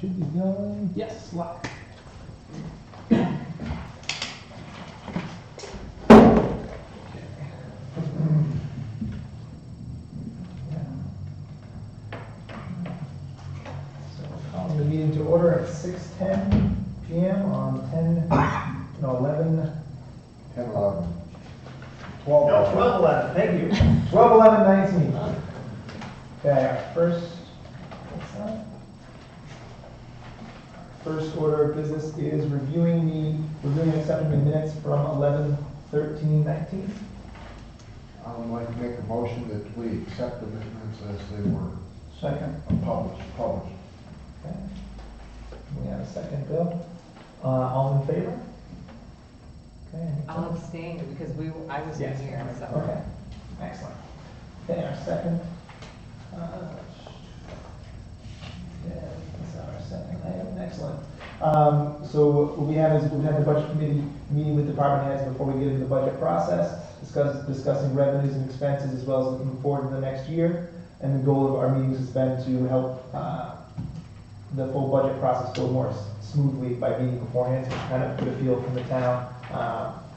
should be going, yes, live. Calling the meeting to order at 6:10 p.m. on 11. 12/11, thank you. 12/11/19. Okay, our first order of business is reviewing and accepting the minutes from 11/13/19. I would like to make a motion that we accept the minutes as they were Second. published. Okay. We have a second, Bill. All in favor? Okay. I'll abstain because I was in Yes. here, so. Okay, excellent. Okay, our second. Yeah, that's our second item, excellent. So what we have is, we have the budget committee meeting with department heads before we get into the budget process, discussing revenues and expenses as well as looking forward to the next year. And the goal of our meetings has been to help the full budget process go more smoothly by meeting beforehand, to kind of get a feel from the town,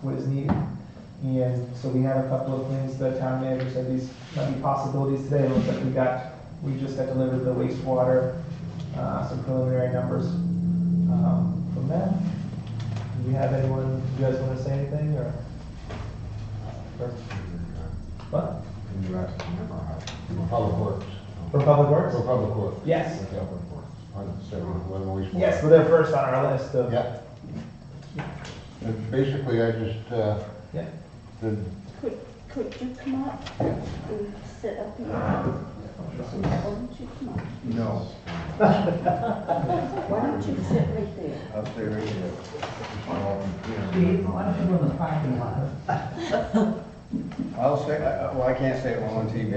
what is needed. And so we have a couple of things, the town manager said these might be possibilities today. It looks like we just got delivered the wastewater, some preliminary numbers from them. Do you guys want to say anything, or? What? And you asked to remember how. Public Works. For Public Works? For Public Works. Yes. For Public Works. I'd say we're wastewater. Yes, well, they're first on our list of. Yeah. And basically, I just, Yeah. Could you come up and sit up here? Why don't you come up? No. Why don't you sit right there? I'll stay right here. Steve, why don't you go in the parking lot? I'll say, well, I can't say it on TV.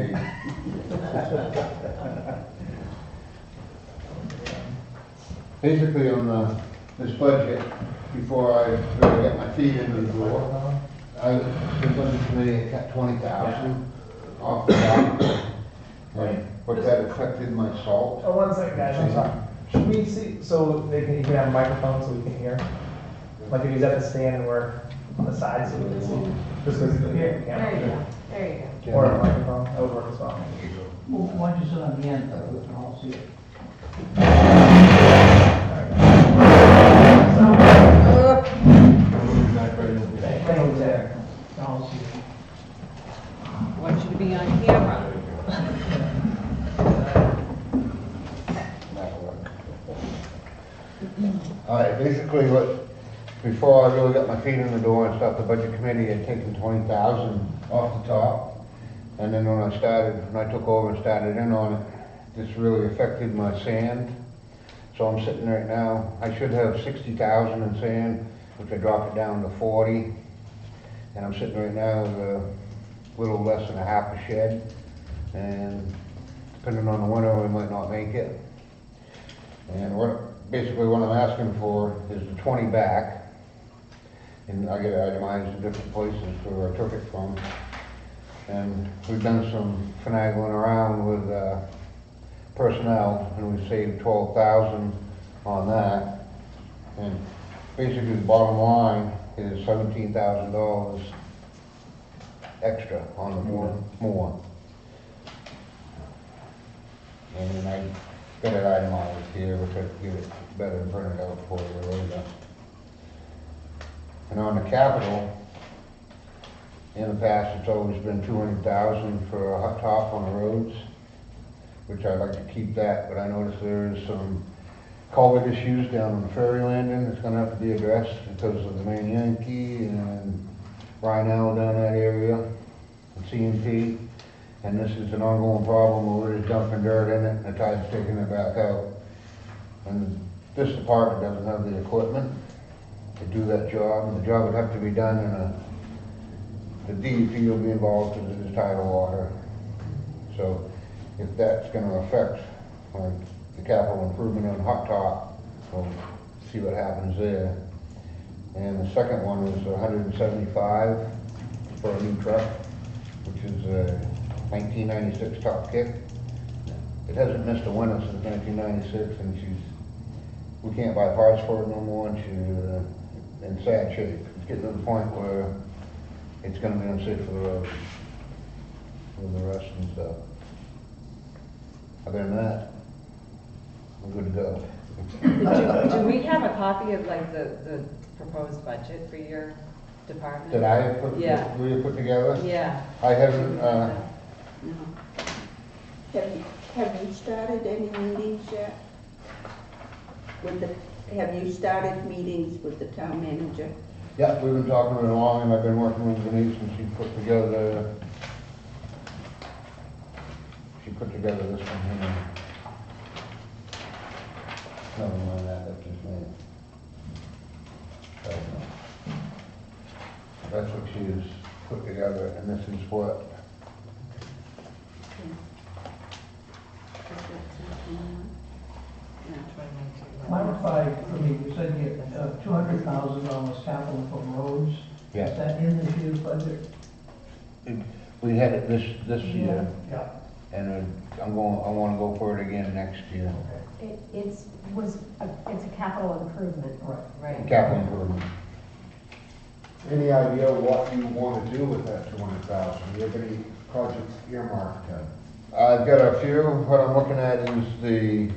basically on this budget, before I really get my feet into the door, I was the budget committee kept 20,000 off the top. Right. But that affected my salt. Oh, one second, guys, I'm sorry. Should we see, so you can have a microphone so we can hear? Like if he's at the stand and we're on the side so we can see? Just because the There you camera. go, there you go. Or a microphone, that would work as well. Well, why don't you sit on the end, so we can all see it? Thank you, Jack. All see it. Want you to be on camera. All right, basically before I really got my feet in the door and stuff, the budget committee had taken 20,000 off the top. And then when I took over and started in on it, this really affected my sand. So I'm sitting right now, I should have 60,000 in sand, which I dropped it down to 40. And I'm sitting right now with a little less than a half a shed. And depending on the winter, we might not make it. And basically what I'm asking for is the 20 back. And I get it itemized in different places where I took it from. And we've done some finagling around with personnel, and we've saved 12,000 on that. And basically the bottom line is $17,000 extra on the more. And I got it itemized here, which I could get it better and print it out for you later. And on the capital, in the past, it's always been 200,000 for a hot top on the roads, which I'd like to keep that, but I noticed there is some culvert issues down on the ferry landing that's gonna have to be addressed because of the main Yankee and Rhinell down that area, and CMP. And this is an ongoing problem where we're just dumping dirt in it and the tide's taking it back out. And this department doesn't have the equipment to do that job, and the job would have to be done the DEP will be involved because it is tidal water. So if that's gonna affect the capital improvement on hot top, we'll see what happens there. And the second one was 175 for a new truck, which is a 1996 top kick. It hasn't missed a winter since 1996, and she's we can't buy parts for it no more, and she's in sad shape. It's getting to the point where it's gonna be unsafe for the road with the rust and stuff. Other than that, we're good to go. Do we have a copy of like the proposed budget for your department? Did I put, Yeah. we have put together? Yeah. I haven't, No. Have you started any meetings yet? Have you started meetings with the town manager? yeah, we've been talking it along, and I've been working with Denise, and she put together this one here. Never mind that, that's just me. That's what she has put together, and this is what, Clarify for me, you said you have $200,000 capital for roads. Yeah. Is that in this year's budget? we had it this year, Yeah. and I wanna go for it again next year. It's a capital improvement. Right. Capital improvement. Any idea what you want to do with that 200,000? Do you have any projects earmarked, Ted? I've got a few. What I'm looking at is the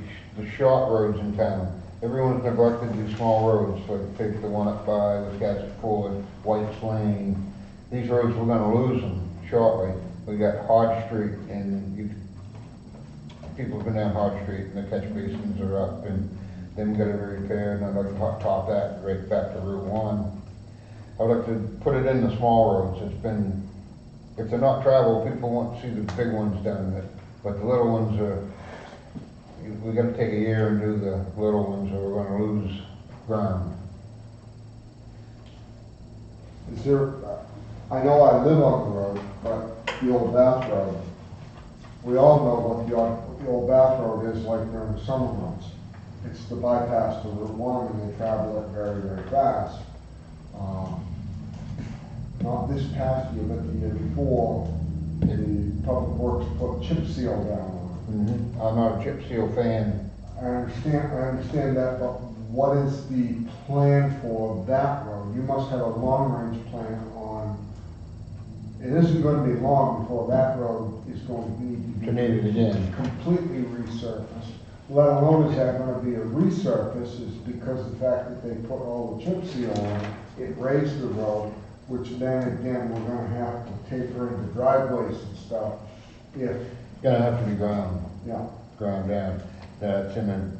short roads in town. Everyone's neglected these small roads, so take the one up by Wiscasset Ford, White's Lane. These roads, we're gonna lose them shortly. We got Hodge Street, and people have been down Hodge Street, and the catch basins are up, and then we gotta repair, and I'd like to top that right back to Route 1. I'd like to put it in the small roads. It's been, if they're not traveled, people want to see the big ones done, but the little ones are, we gotta take a year and do the little ones, or we're gonna lose ground. Is there, I know I live on the road, but the old Bath Road, we all know what the old Bath Road is like during the summer months. It's the bypass to Route 1, and they travel it very, very fast. Not this past year, but the year before, the Public Works put chip seal down on it. I'm not a chip seal fan. I understand that, but what is the plan for that road? You must have a long-range plan on, it isn't gonna be long before that road is going to need To need it again. completely resurfaced. Let alone is that gonna be a resurface, is because of the fact that they put all the chip seal on it raised the road, which then again, we're gonna have to taper into driveways and stuff if, It's gonna have to be ground down. That's in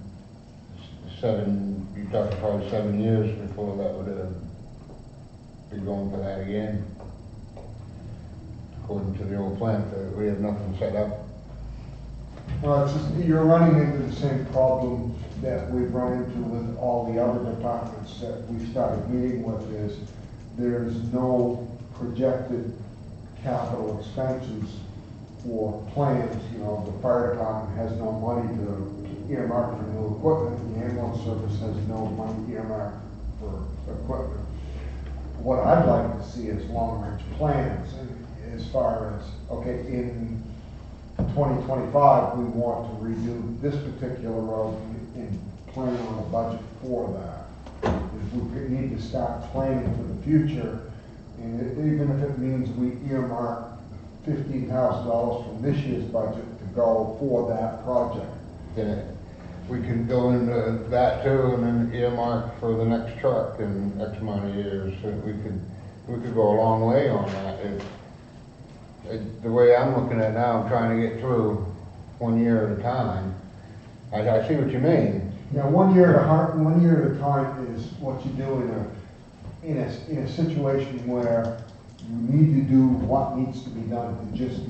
you're talking probably 7 years before that would be going for that again. According to the old plan, we have nothing set up. well, it's just, you're running into the same problem that we've run into with all the other departments that we started meeting with, is there's no projected capital expenses for plans. You know, the fire department has no money to earmark for new equipment, the ambulance service has no money earmarked for equipment. What I'd like to see is long-range plans, as far as, okay, in 2025, we want to redo this particular road and plan on a budget for that. If we need to start planning for the future, and even if it means we earmark $15,000 from this year's budget to go for that project. Then we can go into that too, and then earmark for the next truck in X amount of years. So we could go a long way on that. The way I'm looking at it now, I'm trying to get through 1 year at a time. I see what you mean. Now, 1 year at a time is what you do in a situation where you need to do what needs to be done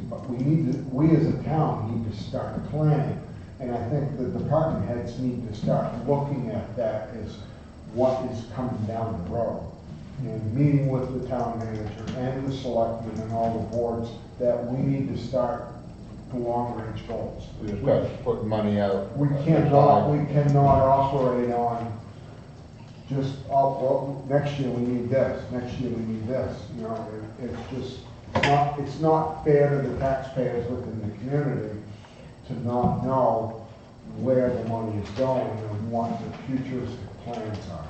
but we as a town need to start planning. And I think the department heads need to start looking at that as what is coming down the road. And meeting with the town manager and the selectmen and all the boards, that we need to start the long-range goals. We just got to put money out. We cannot operate on just, oh, well, next year we need this, next year we need this. You know, it's not fair to the taxpayers within the community to not know where the money is going and what the futuristic plans are.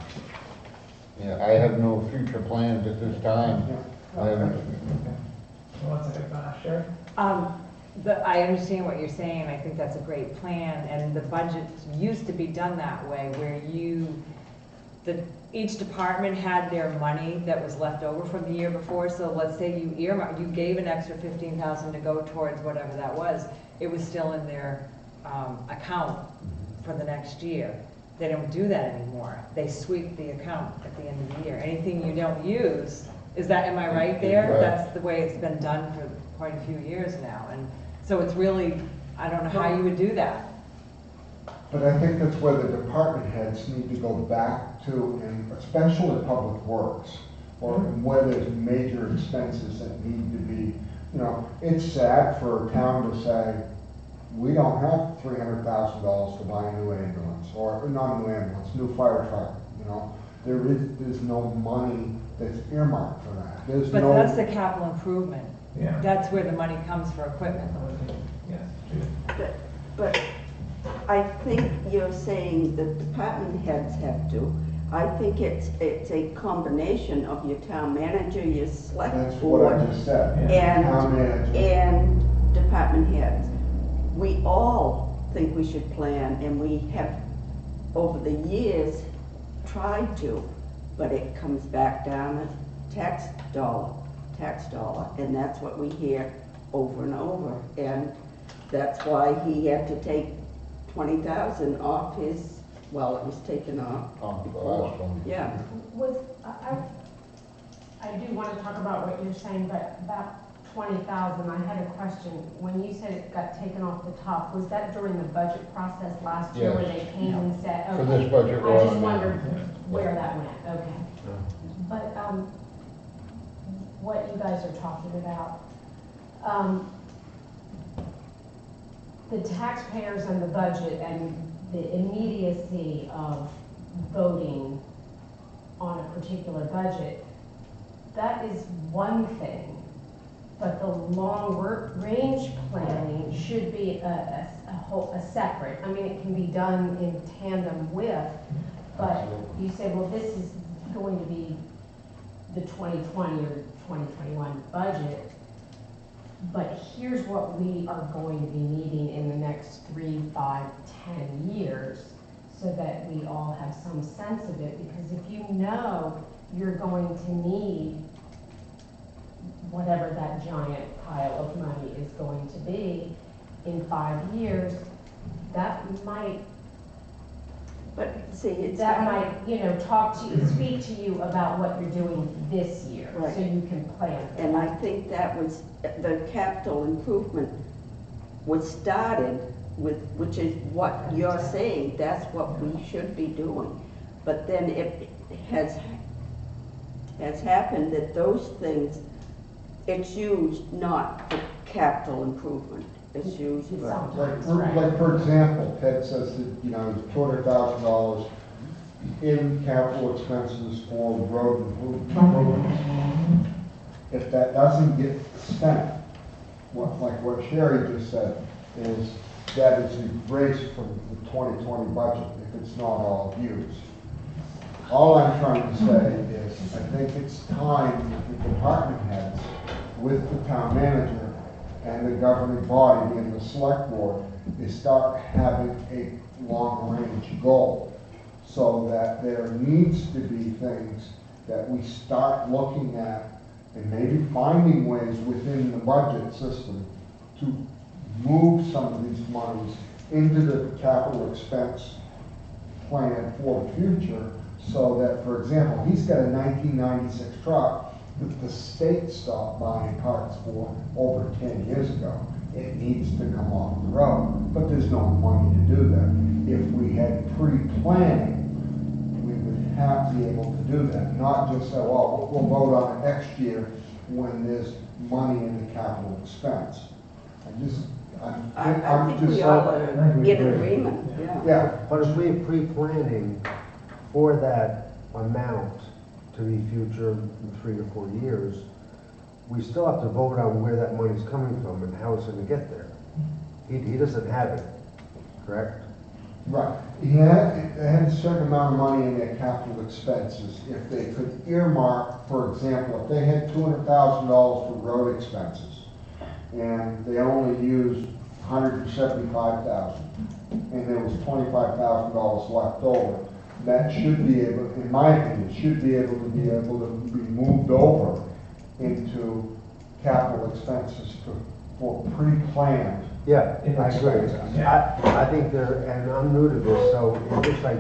Yeah, I have no future plans at this time. I haven't, One second, Sherry? I understand what you're saying, I think that's a great plan, and the budget used to be done that way, where each department had their money that was left over from the year before, so let's say you gave an extra 15,000 to go towards whatever that was, it was still in their, account for the next year. They don't do that anymore, they sweep the account at the end of the year, anything you don't use, am I right there? Right. That's the way it's been done for quite a few years now, and so it's really, I don't know how you would do that. But I think that's where the department heads need to go back to, and especially public works, or where there's major expenses that need to be, it's sad for a town to say, we don't have $300,000 to buy a new ambulance, or not a new ambulance, new fire truck, there's no money that's earmarked for that. There's But no. that's the capital improvement. Yeah. That's where the money comes for equipment. Yes, Judith? But I think you're saying the department heads have to. I think it's a combination of your town manager, your select That's what I board, just said. and, Town manager. and department heads. We all think we should plan, and we have, over the years, tried to, but it comes back down to tax dollar, and that's what we hear over and over. And that's why he had to take 20,000 off his, well, it was taken off the before. last one. Yeah. I do want to talk about what you're saying, but about 20,000, I had a question. When you said it got taken off the top, was that during the budget process last year where Yes. they came and said, For okay, this budget, I just yeah. wondered where that went, okay. But, what you guys are talking about, the taxpayers and the budget and the immediacy of voting on a particular budget, that is one thing. But the long-range planning should be a separate, I mean, it can be done in tandem with, but you say, well, this is going to be the 2020 or 2021 budget, but here's what we are going to be needing in the next 3, 5, 10 years, so that we all have some sense of it, because if you know you're going to need whatever that giant pile of money is going to be in 5 years, that might, But see, it's. talk to you, speak to you about what you're doing this year, Right. so you can plan. And I think that was, the capital improvement was started with, which is what you're saying, that's what we should be doing. But then it has happened that those things, it's used not for capital improvement, it's used for. Like for example, Ted says that, $200,000 in capital expenses for road improvements. If that doesn't get spent, like what Sherry just said, is that is erased from the 2020 budget if it's not all used. All I'm trying to say is, I think it's time that the department heads, with the town manager and the governing body and the select board, they start having a long-range goal, so that there needs to be things that we start looking at and maybe finding ways within the budget system to move some of these monies into the capital expense plan for the future, so that, for example, he's got a 1996 truck that the state stopped buying parts for over 10 years ago. It needs to come off the road, but there's no money to do that. If we had pre-planning, we would have to be able to do that, not just say, well, we'll vote on it next year when there's money in the capital expense. I think we all are in agreement, yeah. Yeah, But if we're pre-planning for that amount to be future in 3 to 4 years, we still have to vote on where that money's coming from and how it's gonna get there. He doesn't have it, correct? Right, he had a certain amount of money in their capital expenses. If they could earmark, for example, if they had $200,000 for road expenses, and they only used $175,000, and there was $25,000 left over, that should be able, in my opinion, should be able to be moved over into capital expenses for pre-planned. Yeah, I agree. I think and I'm new to this, so it looks like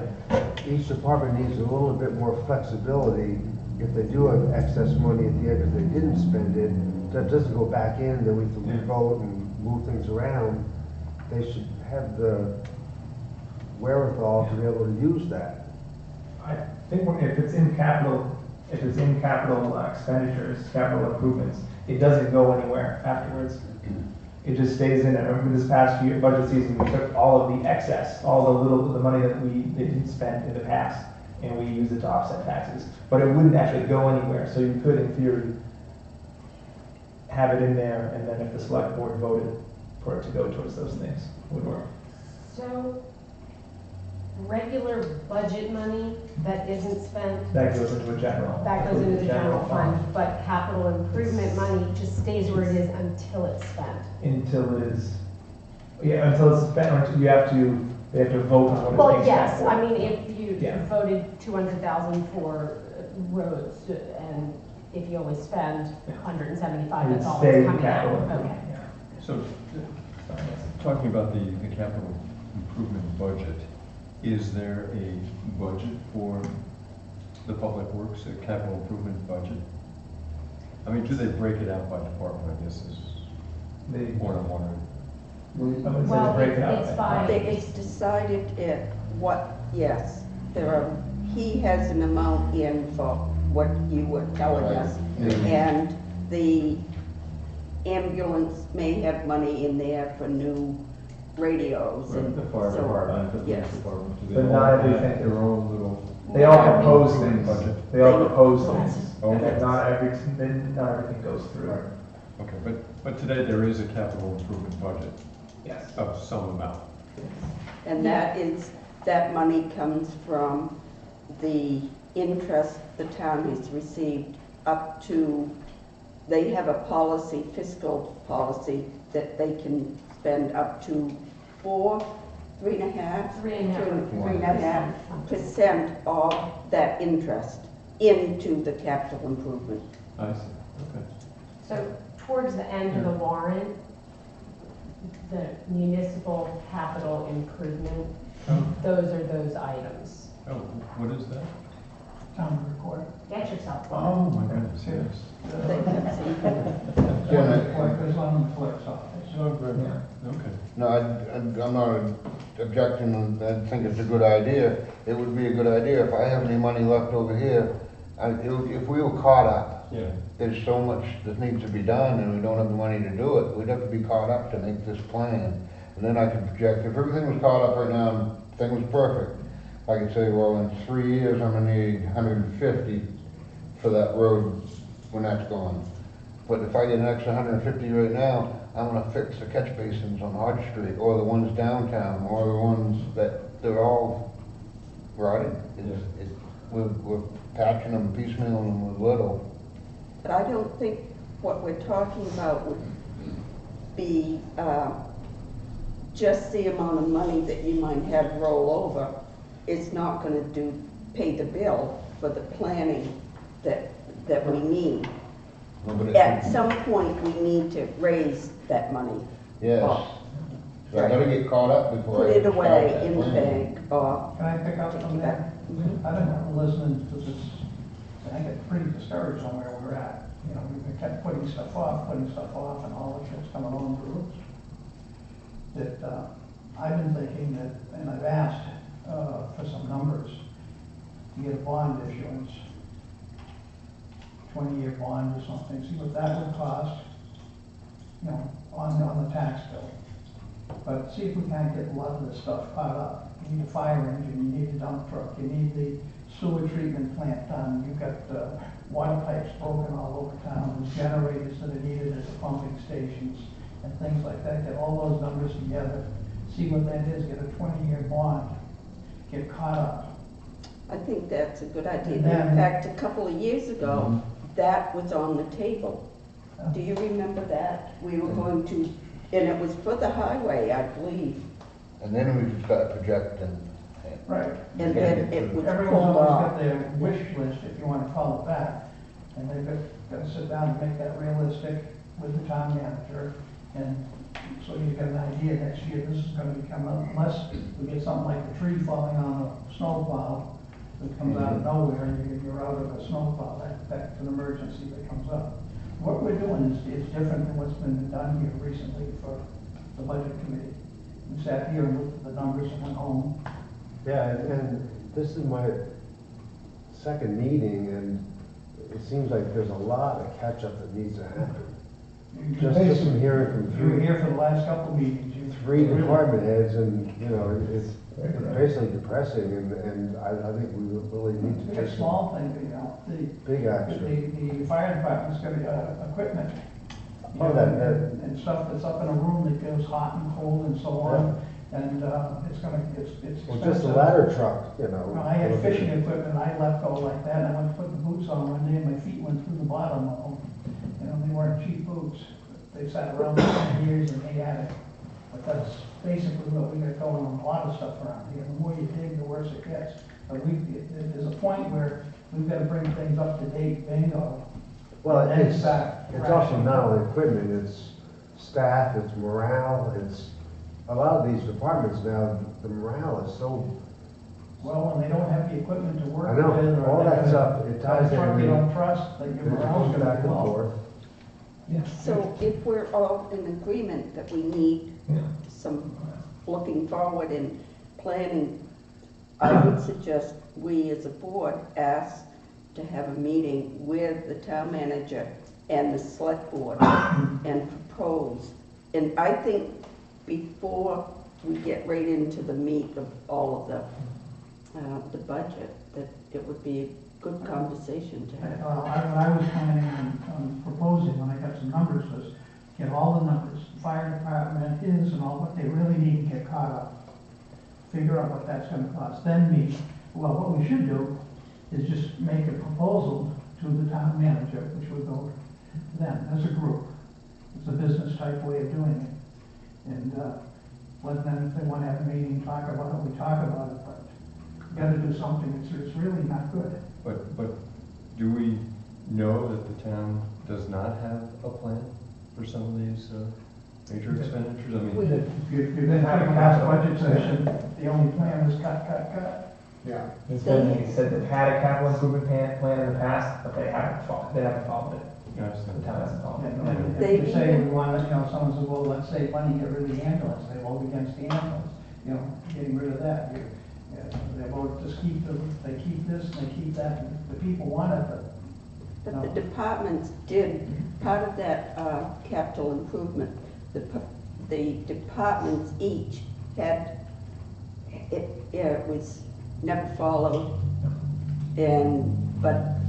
each department needs a little bit more flexibility. If they do have excess money at the end, because they didn't spend it, that doesn't go back in, then we have to re-vote and move things around. They should have the wherewithal to be able to use that. I think if it's in capital expenditures, capital improvements, it doesn't go anywhere afterwards. It just stays in there. I remember this past year, budget season, we took all of the excess, all the money that they didn't spend in the past, and we used it to offset taxes. But it wouldn't actually go anywhere, so you could, in theory, have it in there, and then if the select board voted for it to go towards those things, it would work. So, regular budget money that isn't spent, That goes into a general. that goes into the general fund, but capital improvement money just stays where it is until it's spent. Until it is, until it's spent, or they have to vote on what it's Well, being yes, spent for. I mean, if you Yeah. voted 200,000 for roads, and if you only spend 175, It would that's all stay that's in coming out. capital. Okay. Yeah. So, Sorry, yes. talking about the capital improvement budget, is there a budget for the public works, a capital improvement budget? I mean, do they break it out by department, I guess is what I'm wondering. I would say Well, to break it out. it's by- It's decided yes, he has an amount in for what you were telling us. And the ambulance may have money in there for new radios and The fire so, department, the police yes. department, do they But all not have everything. their own little? They all propose things. Budget. They all propose things. Okay. And not everything goes through. Okay, but today there is a capital improvement budget Yes. of some amount. And that money comes from the interest the town has received up to, they have a policy, fiscal policy, that they can spend up to 3.5% of that interest into the capital improvement. I see, okay. So towards the end of the warrant, the municipal capital improvement, those are those items. Oh, what is that? Town report. Get yourself one. Oh, my goodness, yes. What goes on in the clerk's office. Okay. No, I'm not objecting, I think it's a good idea. It would be a good idea if I have any money left over here, if we were caught up, Yeah. there's so much that needs to be done and we don't have the money to do it, we'd have to be caught up to make this plan. And then I could project, if everything was caught up right now and everything was perfect, I could say, well, in 3 years, I'm gonna need 150 for that road when that's gone. But if I get an extra 150 right now, I'm gonna fix the catch basins on Hodge Street, or the ones downtown, or the ones that, they're all rotted. We're patching them, piecemealing them with little. But I don't think what we're talking about would be just the amount of money that you might have roll over. It's not gonna pay the bill for the planning that we need. No, but At some point, we need to raise that money. Yes. So I gotta get caught up before Put I it start away that in the plan. bank or Can I pick up from there? I've been listening to this, and I get pretty discouraged on where we're at. You know, we kept putting stuff off, and all the shit's coming on the roofs. That, I've been thinking that, and I've asked, for some numbers to get a bond issuance, 20-year bond or something, see what that would cost, you know, on the tax bill. But see if we can't get a lot of this stuff caught up. You need a fire engine, you need a dump truck, you need the sewer treatment plant done, you've got water pipes broken all over town, there's generators that are needed at the pumping stations and things like that. Get all those numbers together, see what that is, get a 20-year bond get caught up. I think that's a good idea. And In then- fact, a couple of years ago, that was on the table. Do you remember that? We were going to, and it was for the highway, I believe, And then we could start projecting. Right. and then it was Everyone's pulled always off. got their wish list, if you wanna call it that, and they've got to sit down and make that realistic with the town manager, and so you get an idea next year, this is gonna become, unless we get something like a tree falling on a snowplow that comes out of nowhere, and you're out of a snowplow, that's an emergency that comes up. What we're doing is different than what's been done here recently for the budget committee. We sat here and looked at the numbers and went home. Yeah, and this is my second meeting, and it seems like there's a lot of catch-up that needs to happen. Just from hearing from You were here for the last couple of meetings. three department heads, and, you know, it's basically depressing, and I think we really need to It's take a some small thing, you know, big action. the fire department's got equipment. you Oh, know, that- And stuff that's up in a room that goes hot and cold and so on, and, it's expensive. Well, just a ladder truck, you know. You know, I had fishing equipment, I let go like that, and I went to put the boots on one day, and my feet went through the bottom of them. You know, they weren't cheap boots, they sat around for 10 years and they had it. But that's basically what we got going on, a lot of stuff around here, the more you dig, the worse it gets. But there's a point where we've got to bring things up to date, bingo. Well, and then it's start also rationing. not only equipment, it's staff, it's morale, it's, a lot of these departments now, the morale is so, Well, when they don't have the equipment to work I with. know, or all they that got a stuff, it ties truck in. you don't trust, that your It morale's goes gonna back be and low. forth. Yeah. So if we're all in agreement that we need Yeah. some looking forward and planning, I would suggest we as a board ask to have a meeting with the town manager and the select board and propose. And I think before we get right into the meat of all of the budget, that it would be a good conversation to have. What I was planning on proposing, when I got some numbers, was get all the numbers, the fire department is and all, what they really need to get caught up. Figure out what that's gonna cost, then meet, well, what we should do is just make a proposal to the town manager, which would go to them as a group. It's a business type way of doing it. And, let them, if they wanna have a meeting, talk about it, we talk about it, but we gotta do something, it's really not good. But do we know that the town does not have a plan for some of these major expenditures? I mean, If you've been having a last budget session, the only plan was cut, cut, cut. Yeah. He said they've had a capital improvement plan in the past, but they haven't followed it. yes, The town hasn't followed it. And They if you say even- we want, you know, someone says, well, let's save money, get rid of the ambulance, they vote against the ambulance, you know, getting rid of that. They vote, just they keep this, and they keep that, and the people want it, but But the departments did, part of that capital improvement, the departments each had, it was never followed. But a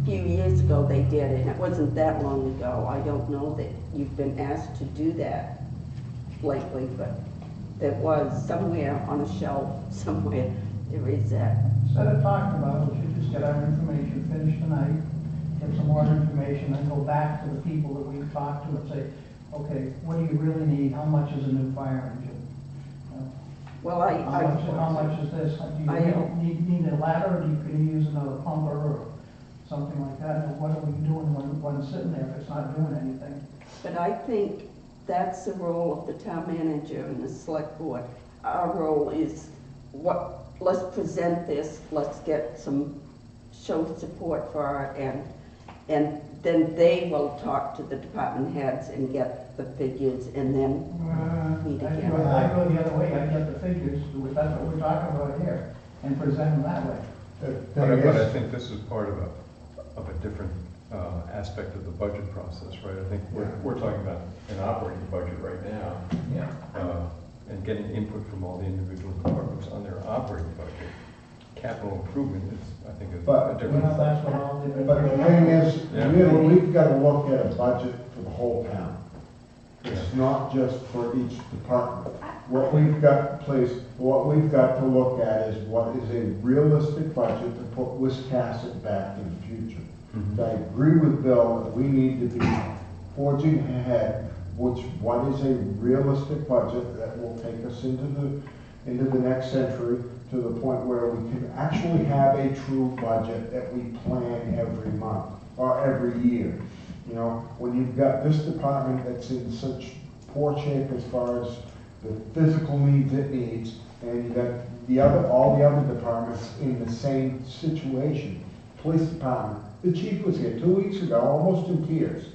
few years ago they did, and it wasn't that long ago. I don't know that you've been asked to do that lately, but there was somewhere on a shelf, somewhere, there is that. instead of talking about it, we should just get our information, finish tonight, get some more information, and go back to the people that we've talked to and say, okay, what do you really need? How much is a new fire engine? Well, How much is this? Do you need a ladder, or can you use another pumper or something like that? And what are we doing when one's sitting there if it's not doing anything? But I think that's the role of the town manager and the select board. Our role is, let's present this, let's get show support for it, and then they will talk to the department heads and get the figures, and then meet I again. go the other way, I get the figures, that's what we're talking about here, and present them that way. The but thing I is, think this is part of a different aspect of the budget process, right? I think we're talking about an operating budget right now, Yeah. and getting input from all the individual departments on their operating budget. Capital improvement is, I think, a But- You know, different. that's what all the. but the thing is, Yeah. we've got to look at a budget for the whole town. It's not just for each department. What we've got to look at is what is a realistic budget to put Wiscasset back in the future. Mhm. I agree with Bill that we need to be forging ahead, what is a realistic budget that will take us into the next century to the point where we can actually have a true budget that we plan every month or every year. You know, when you've got this department that's in such poor shape as far as the physical needs it needs, and you got all the other departments in the same situation. Police department, the chief was here 2 weeks ago, almost in tears.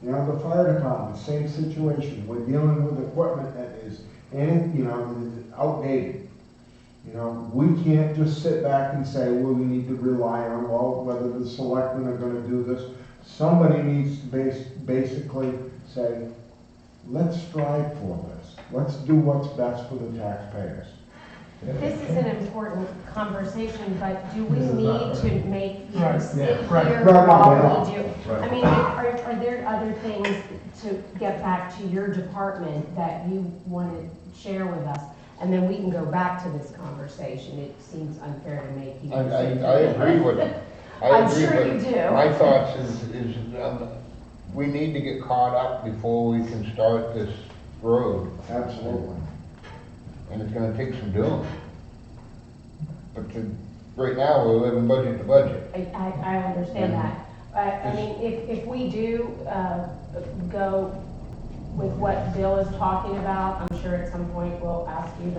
You know, the fire department, same situation. We're dealing with equipment that is, outdated. You know, we can't just sit back and say, well, we need to rely on, well, whether the selectmen are gonna do this. Somebody needs to basically say, let's strive for this. Let's do what's best for the taxpayers. This is an important conversation, but do we need to make you Right, sit yeah, right. here Right, while no, we do? Right. I mean, are there other things to get back to your department that you want to share with us? And then we can go back to this conversation. It seems unfair to make you. I sit agree here. with it. I'm sure you do. My thoughts is, we need to get caught up before we can start this road. Absolutely. And it's gonna take some doing. But right now, we're living budget to budget. I understand that. I mean, if we do go with what Bill is talking about, I'm sure at some point we'll ask you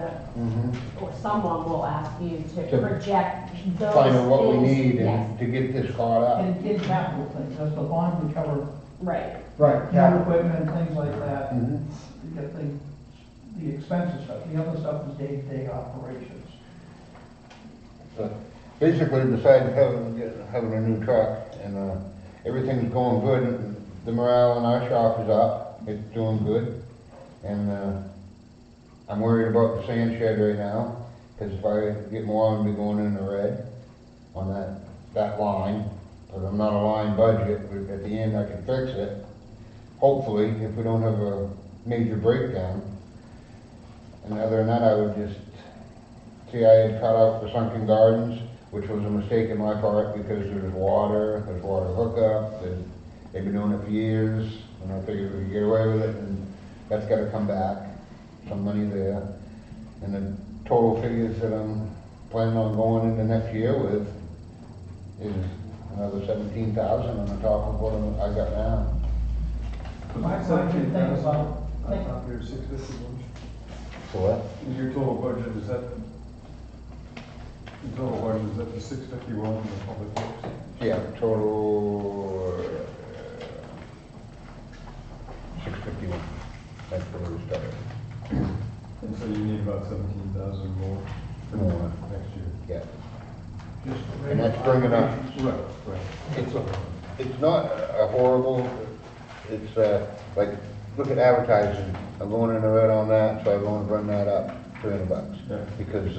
or someone will ask you to To project those Find out what we things. need Yes, and to get this caught up. And in capital things, does the bond recover right. Right, new equipment and things like that? Mhm. You get the expensive stuff, the other stuff is day-to-day operations. But basically, besides having a new truck and, everything's going good, and the morale in our shop is up, it's doing good. And, I'm worried about the sand shed right now, cause if I get more, I'm gonna be going in the red on that line. Cause I'm not a line budget, but at the end I can fix it, hopefully, if we don't have a major breakdown. And other than that, I would just, see, I had cut out the sunken gardens, which was a mistake in my part because there's water hookup, and they've been doing it for years, and I figured we could get away with it, and that's gotta come back, some money there. And the total figures that I'm planning on going into next year with is another 17,000 on the top of what I got now. My question thing about, I thought we were 651. So what? Is your total budget, is that, the total budget, is that the 651 from the public works? Yeah, total, 651, that's where we started. And so you need about 17,000 more for More. next year? Yeah. just the And rate that's of bringing up, operations. Right. it's not a horrible, it's, like, look at advertising, I'm going in the red on that, so I want to bring that up $300. Yeah. Because,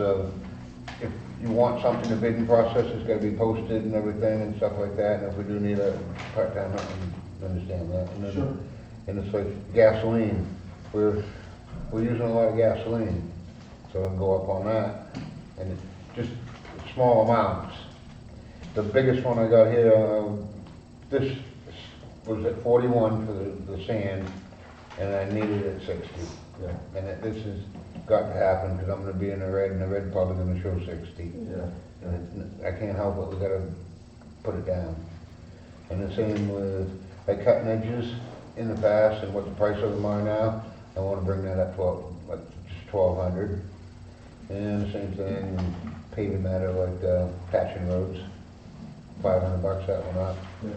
if you want something, the bidding process is gonna be posted and everything and stuff like that, and if we do need a part-time, I understand that. And then, Sure. and it's like gasoline, we're using a lot of gasoline, so it'll go up on that, and it's just small amounts. The biggest one I got here, this was at 41 for the sand, and I needed it at 60. Yeah. And this has got to happen, because I'm gonna be in the red, and the red probably gonna show 60. Yeah. And I can't help it, we gotta put it down. And the same with, like, cutting edges in the past, and what the price of them are now, I wanna bring that up just 1,200. And the same thing, paving matter, like, patching roads, $500 that one up. Yeah.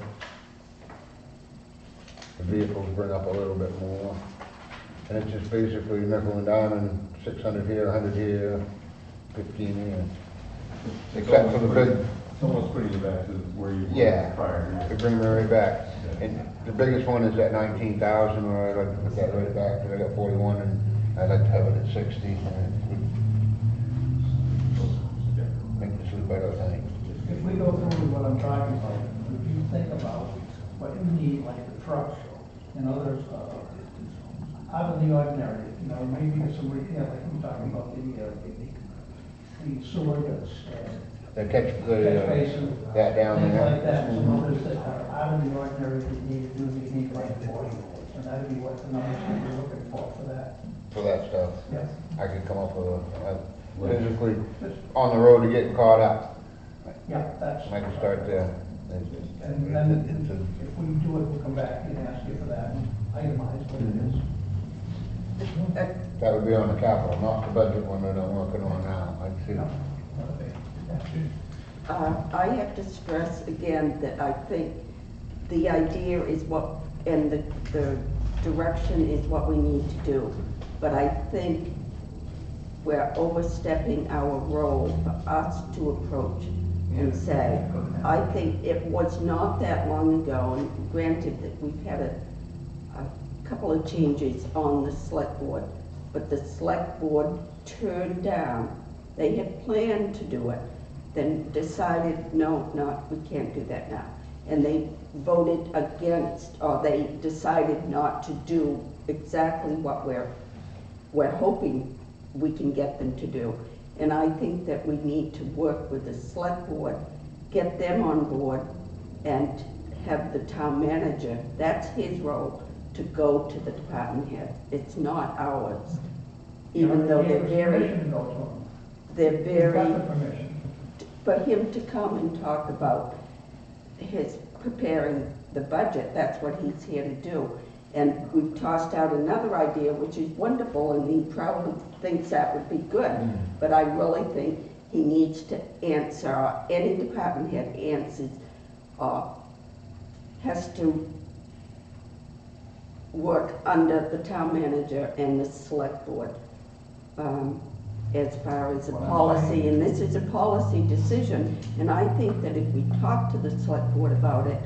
The vehicles bring up a little bit more. And it's just basically nickel and diamond, 600 here, 100 here, 15 here. Except for the big, It's almost putting you back to where you Yeah. were prior. to bring me right back. And the biggest one is at 19,000, or I'd like to put that right back, because I got 41, and I'd like to have it at 60. And it would make me sleep better at night. If we go through what I'm talking about, if you think about what you need, like the trucks and others, out of the ordinary, you know, maybe some repair, like I'm talking about the sewer that's, The catch, catch the, basin, that down things like there. that, some others that are out of the ordinary that need to do, they need like for. And that'd be what the numbers we're looking for that. For that stuff. Yes. I could come up with physically on the road to getting caught up. Yeah, that's. I can start there. And then if we do it, we'll come back and ask you for that, and itemize what it is. That would be on the capital, not the budget one that I'm working on now. I'd see. No, not a big, yeah. I have to stress again that I think the idea is what, and the direction is what we need to do. But I think we're overstepping our role for us to approach and say, I think it was not that long ago, and granted that we've had a couple of changes on the select board, but the select board turned down, they had planned to do it, then decided, no, we can't do that now. And they voted against, or they decided not to do exactly what we're hoping we can get them to do. And I think that we need to work with the select board, get them on board, and have the town manager, that's his role, to go to the department head. It's not ours. Even though they're very, Permission to go to them. they're We've very, got the permission. for him to come and talk about his preparing the budget, that's what he's here to do. And we've tossed out another idea, which is wonderful, and he probably thinks that would be good. But I really think he needs to answer, or any department head answers, has to work under the town manager and the select board. As far as a policy, and this is a policy decision, and I think that if we talk to the select board about it,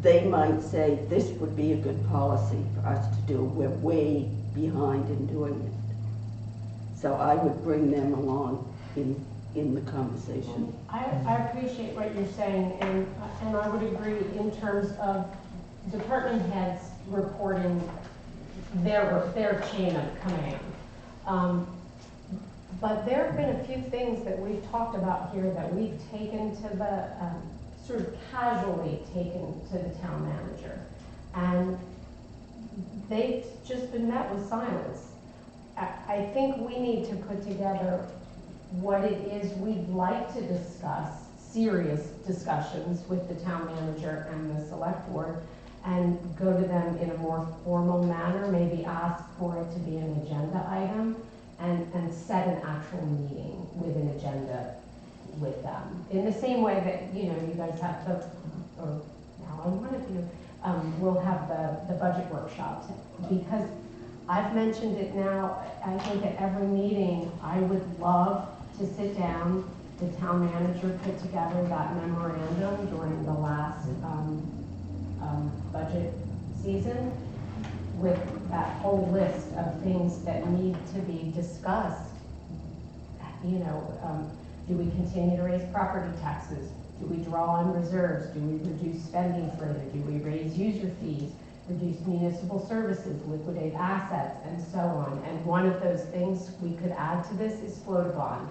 they might say, this would be a good policy for us to do, we're way behind in doing it. So I would bring them along in the conversation. I appreciate what you're saying, and I would agree in terms of department heads reporting their chain of command. But there have been a few things that we've talked about here that we've taken to the, sort of casually taken to the town manager. And they've just been met with silence. I think we need to put together what it is we'd like to discuss, serious discussions with the town manager and the select board, and go to them in a more formal manner, maybe ask for it to be an agenda item, and set an actual meeting with an agenda with them. In the same way that, you know, you guys have the, or now I'm one of you, we'll have the budget workshops. Because I've mentioned it now, I think at every meeting, I would love to sit down, the town manager put together that memorandum during the last budget season, with that whole list of things that need to be discussed. You know, do we continue to raise property taxes? Do we draw on reserves? Do we reduce spending further? Do we raise user fees? Reduce municipal services, liquidate assets, and so on. And one of those things we could add to this is float a bond.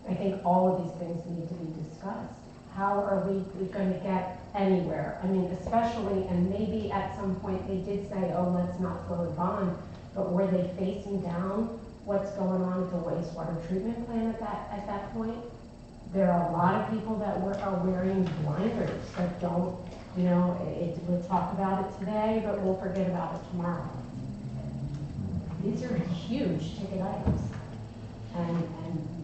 I think all of these things need to be discussed. How are we going to get anywhere? I mean, especially, and maybe at some point they did say, oh, let's not float a bond, but were they facing down what's going on at the wastewater treatment plant at that point? There are a lot of people that are wearing blinders that don't, you know, we'll talk about it today, but we'll forget about it tomorrow. These are huge ticket items. And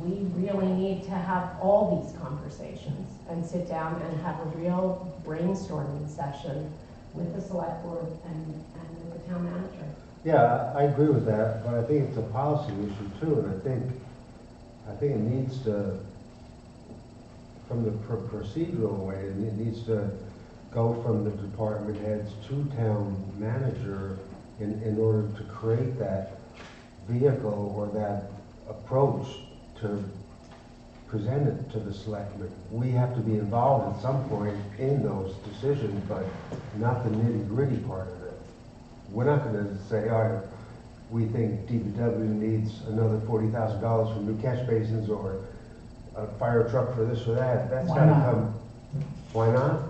we really need to have all these conversations and sit down and have a real brainstorming session with the select board and with the town manager. Yeah, I agree with that, but I think it's a policy issue too, and I think it needs to, from the procedural way, it needs to go from the department heads to town manager in order to create that vehicle or that approach to present it to the selectmen. We have to be involved at some point in those decisions, but not the nitty-gritty part of it. we're not gonna say, all right, we think DPW needs another $40,000 for new catch basins or a fire truck for this or that. That's Why gotta not? come. Why not?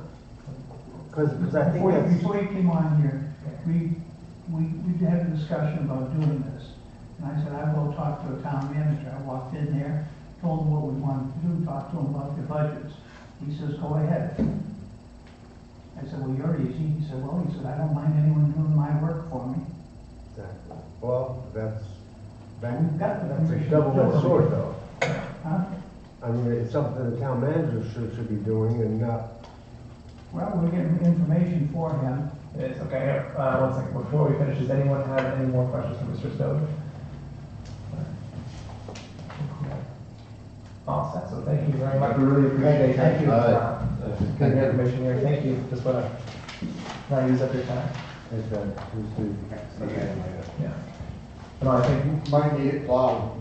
Because I think that's. Before you came on here, we had a discussion about doing this. And I said, I'll go talk to a town manager. I walked in there, told him what we wanted to do, talked to him about their budgets. He says, go ahead. I said, well, you're easy. He said, well, I don't mind anyone doing my work for me. Exactly. Well, that's We've got the a permission to double-edged do it. sword, though. Huh? I mean, it's something the town manager should be doing and not. Well, we're getting information for him. It's okay, here, 1 second, before we finish, does anyone have any more questions for Mr. Snowden? All set, so thank you very much, we really appreciate it. Thank you. Getting the information here, thank you, just wanna not use up your time. Yeah. No, I think, Might need it plowed.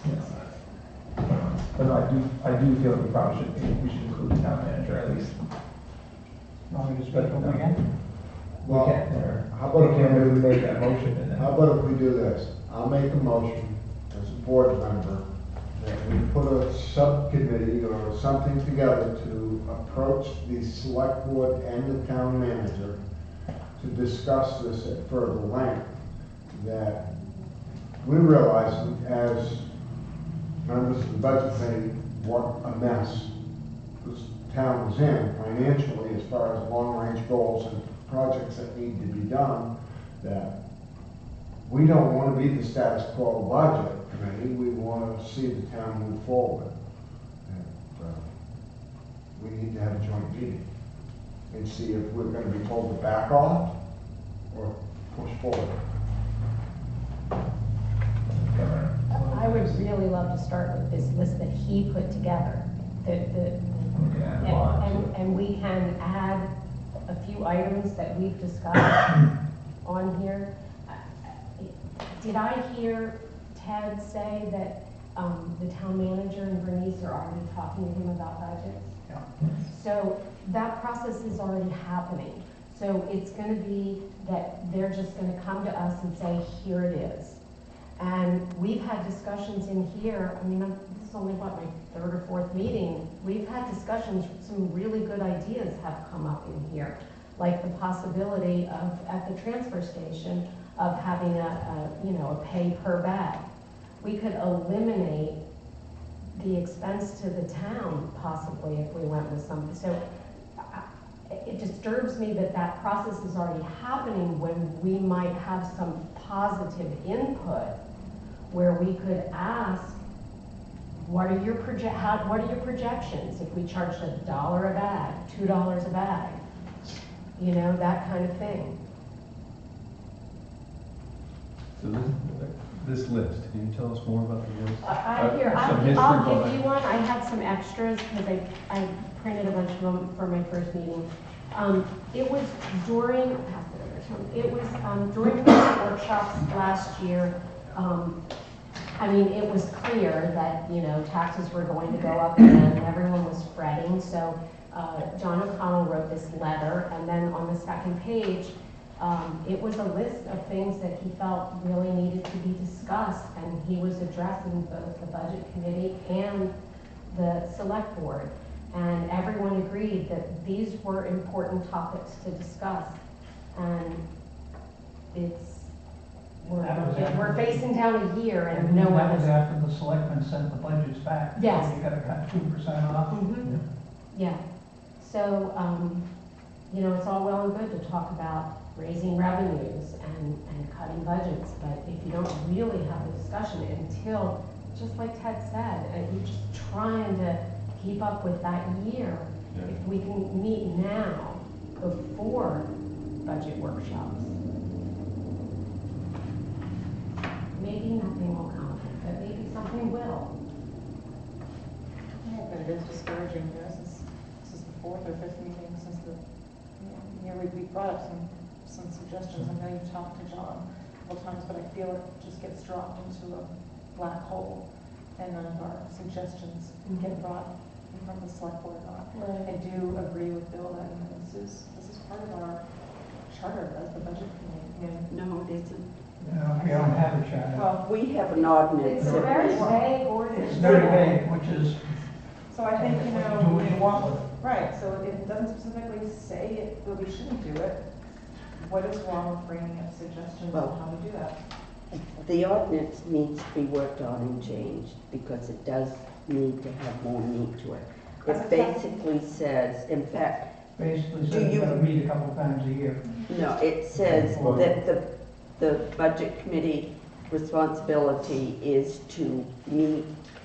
yes. But no, I do feel that we probably should, we should include the town manager at least. Want me to speak to him again? We Well, can't, or, how about we if can we- really make that motion and then. How about if we do this? I'll make a motion as a board member that we put a subcommittee or something together to approach the select board and the town manager to discuss this at further length. That we realize as members of the budget committee what a mess this town is in financially as far as long-range goals and projects that need to be done, that we don't want to be the status quo budget committee. We want to see the town move forward. And, we need to have a joint meeting and see if we're going to be told to back off or push forward. I would really love to start with this list that he put together. And we can add a few items that we've discussed on here. Did I hear Ted say that the town manager and Bernice are already talking to him about budgets? Yeah. So that process is already happening. So it's gonna be that they're just gonna come to us and say, here it is. And we've had discussions in here, I mean, this is only what, my third or fourth meeting. We've had discussions, some really good ideas have come up in here. Like the possibility of, at the transfer station, of having a pay per bag. We could eliminate the expense to the town possibly if we went with something. So it disturbs me that that process is already happening when we might have some positive input where we could ask, what are your projections if we charged $1 a bag, $2 a bag? You know, that kind of thing. So this list, can you tell us more about the list? I'll give you one. I had some extras because I printed a bunch of them for my first meeting. It was during during the workshops last year. I mean, it was clear that, taxes were going to go up and everyone was fretting. So John O'Connell wrote this letter, and then on the second page, it was a list of things that he felt really needed to be discussed, and he was addressing both the budget committee and the select board. And everyone agreed that these were important topics to discuss. And we're facing down a year and no one That was has. after the selectmen sent the budgets back. Yes. So you gotta cut 2% off. Mhm. Yeah, so, it's all well and good to talk about raising revenues and cutting budgets, but if you don't really have a discussion until, just like Ted said, you're just trying to keep up with that year. Yeah. If we can meet now before budget workshops, maybe nothing will come, but maybe something will. Yeah, but it is discouraging. This is the fourth or fifth meeting since the year we brought up some suggestions. I know you've talked to John a couple times, but I feel it just gets dropped into a black hole, and none of our suggestions get brought from the select board on. Right. I do agree with Bill that this is part of our charter as the budget committee. No, it isn't. We don't have a charter. Well, We have an ordinance. It's a that very we- vague ordinance. It's very vague, which is, so I think, do what you want with it. right, so if it doesn't specifically say it, that we shouldn't do it, what is wrong with bringing up suggestions Well- on how to do that? The ordinance needs to be worked on and changed because it does need to have more meat to it. It basically says, in fact, Basically Do says you you- gotta meet a couple times a year. no, it says that the budget committee responsibility is to meet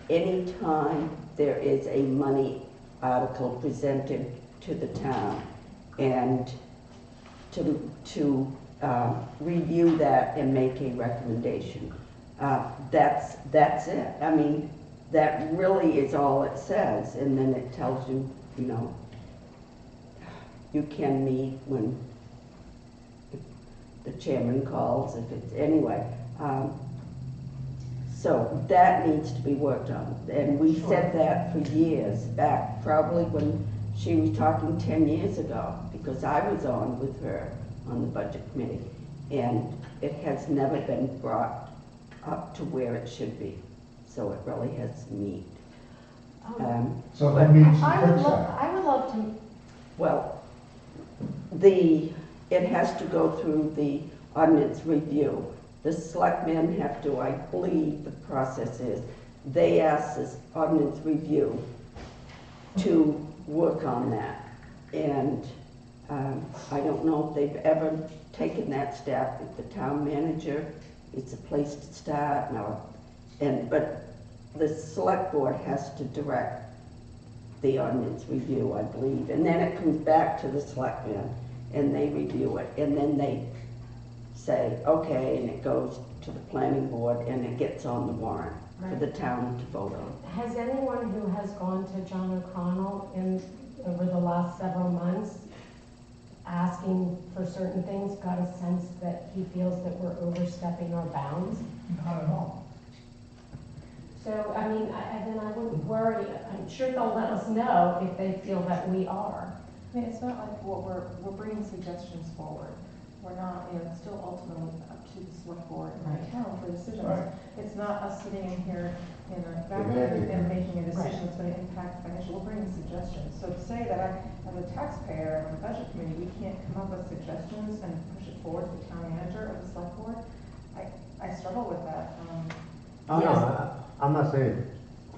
any time there is a money article presented to the town and to review that and make a recommendation. That's it. I mean, that really is all it says, and then it tells you, you know, you can meet when the chairman calls, if it's, anyway. So that needs to be worked on, and we said that for years back, probably when she was talking 10 years ago, because I was on with her on the budget committee, and it has never been brought up to where it should be, so it really has meat. So who needs to I would fix love, that? I would love to, Well, it has to go through the ordinance review. The selectmen have to, I believe the process is, they ask this ordinance review to work on that. And I don't know if they've ever taken that step. If the town manager, it's a place to start now. But the select board has to direct the ordinance review, I believe. And then it comes back to the selectmen and they review it. And then they say, okay, and it goes to the planning board and it gets on the warrant for the town to vote on. has anyone who has gone to John O'Connell over the last several months asking for certain things got a sense that he feels that we're overstepping our bounds? Not at all. So, I mean, then I wouldn't worry. I'm sure they'll let us know if they feel that we are. I mean, it's not like we're bringing suggestions forward. We're not, it's still ultimately up to the select board and the town for decisions. Right. It's not us sitting in here in a vacuum and making a decision that's gonna impact financial, we're bringing suggestions. So to say that as a taxpayer on the budget committee, we can't come up with suggestions and push it forward to the town manager or the select board, I struggle with that. Oh, no, I'm not saying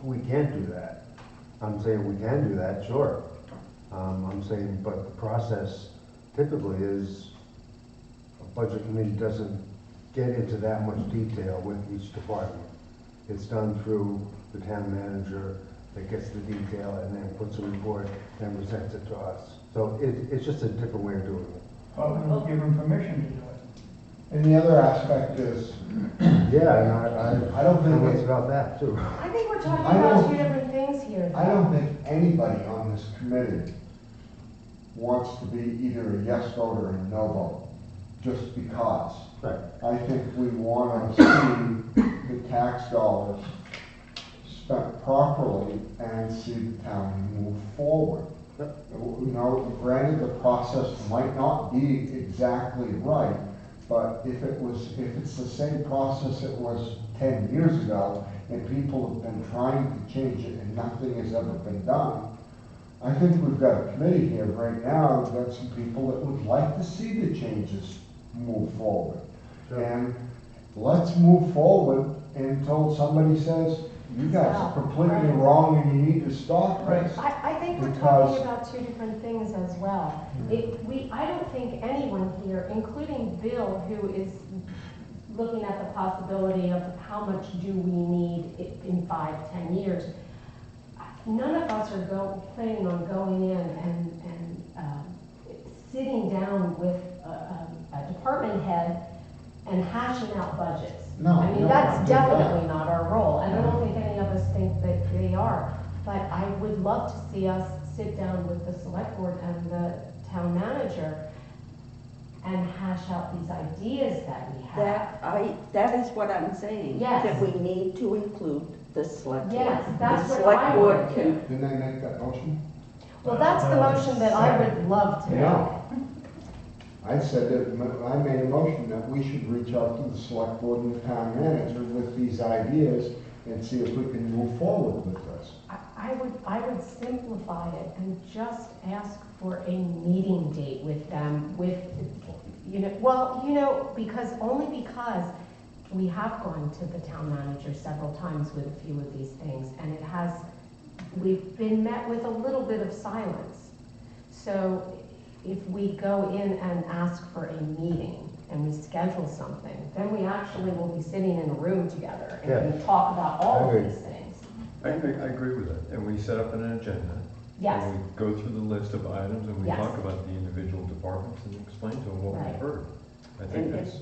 we can't do that. I'm saying we can do that, sure. I'm saying, but the process typically is, a budget committee doesn't get into that much detail with each department. It's done through the town manager that gets the detail and then puts a report and presents it to us. So it's just a different way of doing it. But we will give them permission to do it. And the other aspect is, Yeah, and I don't think it's it- about that too. I think we're talking I about don't- two different things here. I don't think anybody on this committee wants to be either a yes vote or a no vote, just because. Right. I think we want to see the tax dollars spent properly and see the town move forward. You know, granted, the process might not be exactly right, but if it's the same process it was 10 years ago, and people have been trying to change it and nothing has ever been done, I think we've got a committee here right now, we've got some people that would like to see the changes move forward. Sure. And let's move forward until somebody says, you guys are completely wrong and you need to stop this. I think we're Because- talking about two different things as well. I don't think anyone here, including Bill, who is looking at the possibility of how much do we need in 5, 10 years, none of us are planning on going in and sitting down with a department head and hashing out budgets. No, I mean, no, that's not definitely that. not our role, and I don't think any of us think that they are. But I would love to see us sit down with the select board and the town manager and hash out these ideas that we have. That is what I'm saying. Yes. That we need to include the select board. Yes, that's The what select I board would can do. Didn't I make that motion? Well, that's the motion that I would love to No. make. I said that, I made a motion that we should reach out to the select board and the town manager with these ideas and see if we can move forward with this. I would simplify it and just ask for a meeting date with them with, only because we have gone to the town manager several times with a few of these things, and we've been met with a little bit of silence. So if we go in and ask for a meeting and we schedule something, then we actually will be sitting in a room together and can talk about all of these things. I agree with it, and we set up an agenda. Yes. And we go through the list of items, and we Yes. talk about the individual departments and explain to them what Right. we've heard. I think And that's,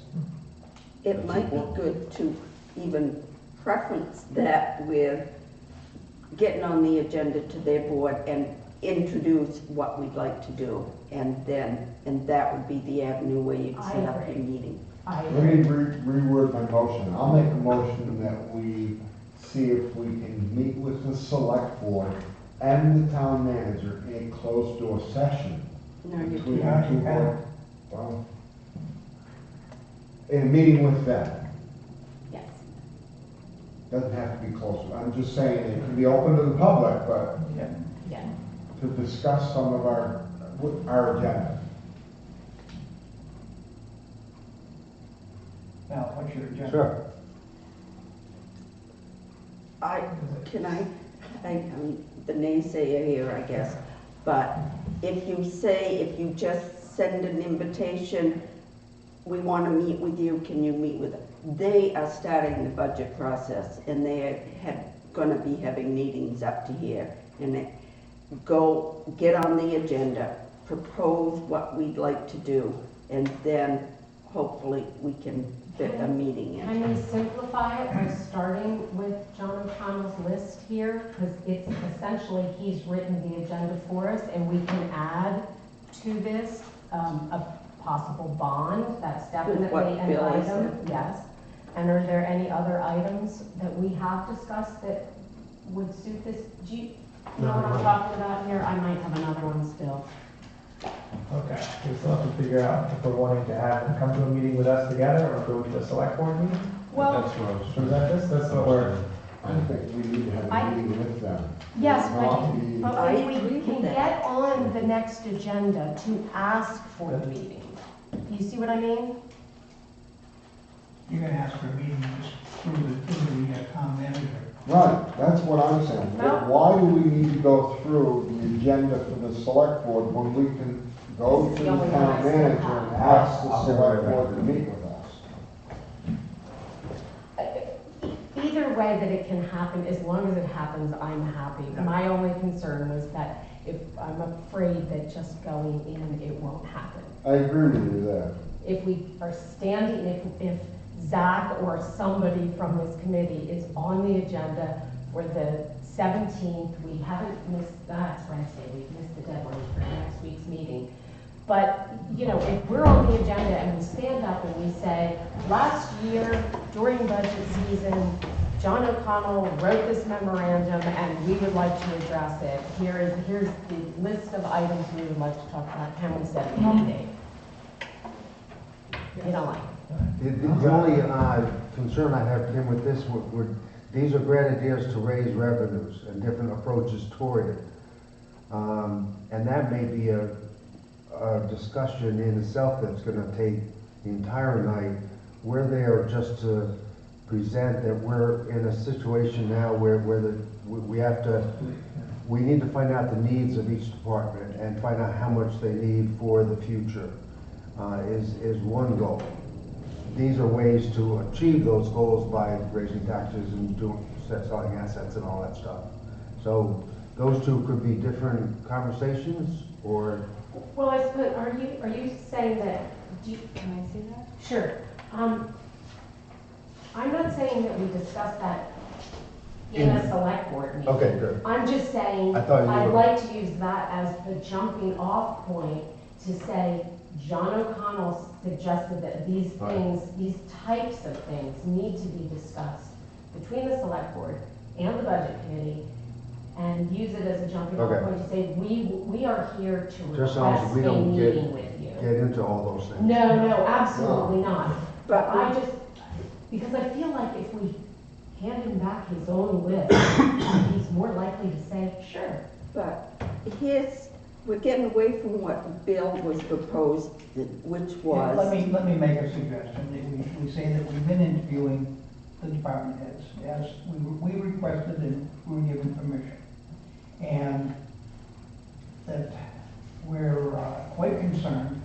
It might be good to even preference that with getting on the agenda to their board and introduce what we'd like to do. And that would be the avenue where you'd I set up agree. your meeting. I Let me agree. reword my motion. I'll make a motion that we see if we can meet with the select board and the town manager in a closed door session. No, you Between can't. the two board- well, in a meeting with them. Yes. Doesn't have to be closed. I'm just saying it can be open to the public, but Yeah. to discuss some of our agenda. Now, what's your agenda? Sure. I'm the naysayer here, I guess, but if you just send an invitation, we want to meet with you, can you meet with them? They are starting the budget process, and they are gonna be having meetings up to here, and get on the agenda, propose what we'd like to do, and then hopefully we can fit a meeting in. Can we simplify it by starting with John O'Connell's list here? Because it's essentially, he's written the agenda for us, and we can add to this a possible bond. That's definitely what an Bill item, said. yes. And are there any other items that we have discussed that would suit this? Do you know what I'm talking about here? I might have another one still. Okay, we still have to figure out if we're wanting to have them come to a meeting with us together or go to a select board meeting. Well, that's what I was. Present this, that's what we're, I think we need to have a meeting with them. yes, Not be- but I if we agree can with that. get on the next agenda to ask for the meeting. You see what I mean? You're gonna ask for a meeting just through the town manager. Right, that's what I'm saying. No. Why do we need to go through the agenda for the select board when we can go This to is the the only one I town still manager have. and ask the I'll be select right back. board to meet with us? Either way that it can happen, as long as it happens, I'm happy. My only concern was that if, I'm afraid that just going in, it won't happen. I agree with you there. If we are standing, if Zach or somebody from this committee is on the agenda for the 17th, we haven't missed, that's Wednesday, we've missed the deadline for next week's meeting. But, if we're on the agenda and we stand up and we say, last year during budget season, John O'Connell wrote this memorandum and we would like to address it. Here's the list of items we would like to talk about. Can we set a meeting date? You don't like it? The only concern I have, Kim, with this, these are great ideas to raise revenues and different approaches toward it. And that may be a discussion in itself that's gonna take the entire night. We're there just to present that we're in a situation now where we need to find out the needs of each department and find out how much they need for the future, is one goal. These are ways to achieve those goals by raising taxes and selling assets and all that stuff. So those two could be different conversations, or Well, I suppose, are you saying that, can I see that? Sure. I'm not saying that we discuss that in a select board meeting. okay, good. I'm just saying, I thought you I'd were- like to use that as the jumping off point to say, John O'Connell suggested that these Right. things, these types of things need to be discussed between the select board and the budget committee and use it as a jumping off Okay. point to say, we are here to Just as long as request we a don't meeting with you. get into all those things. No, absolutely not. But But I just, because I feel like if we hand him back his own list, he's more likely to say, sure. But we're getting away from what Bill was proposed, which was. Let me make a suggestion. We say that we've been interviewing the department heads, as we requested and we were given permission. And that we're quite concerned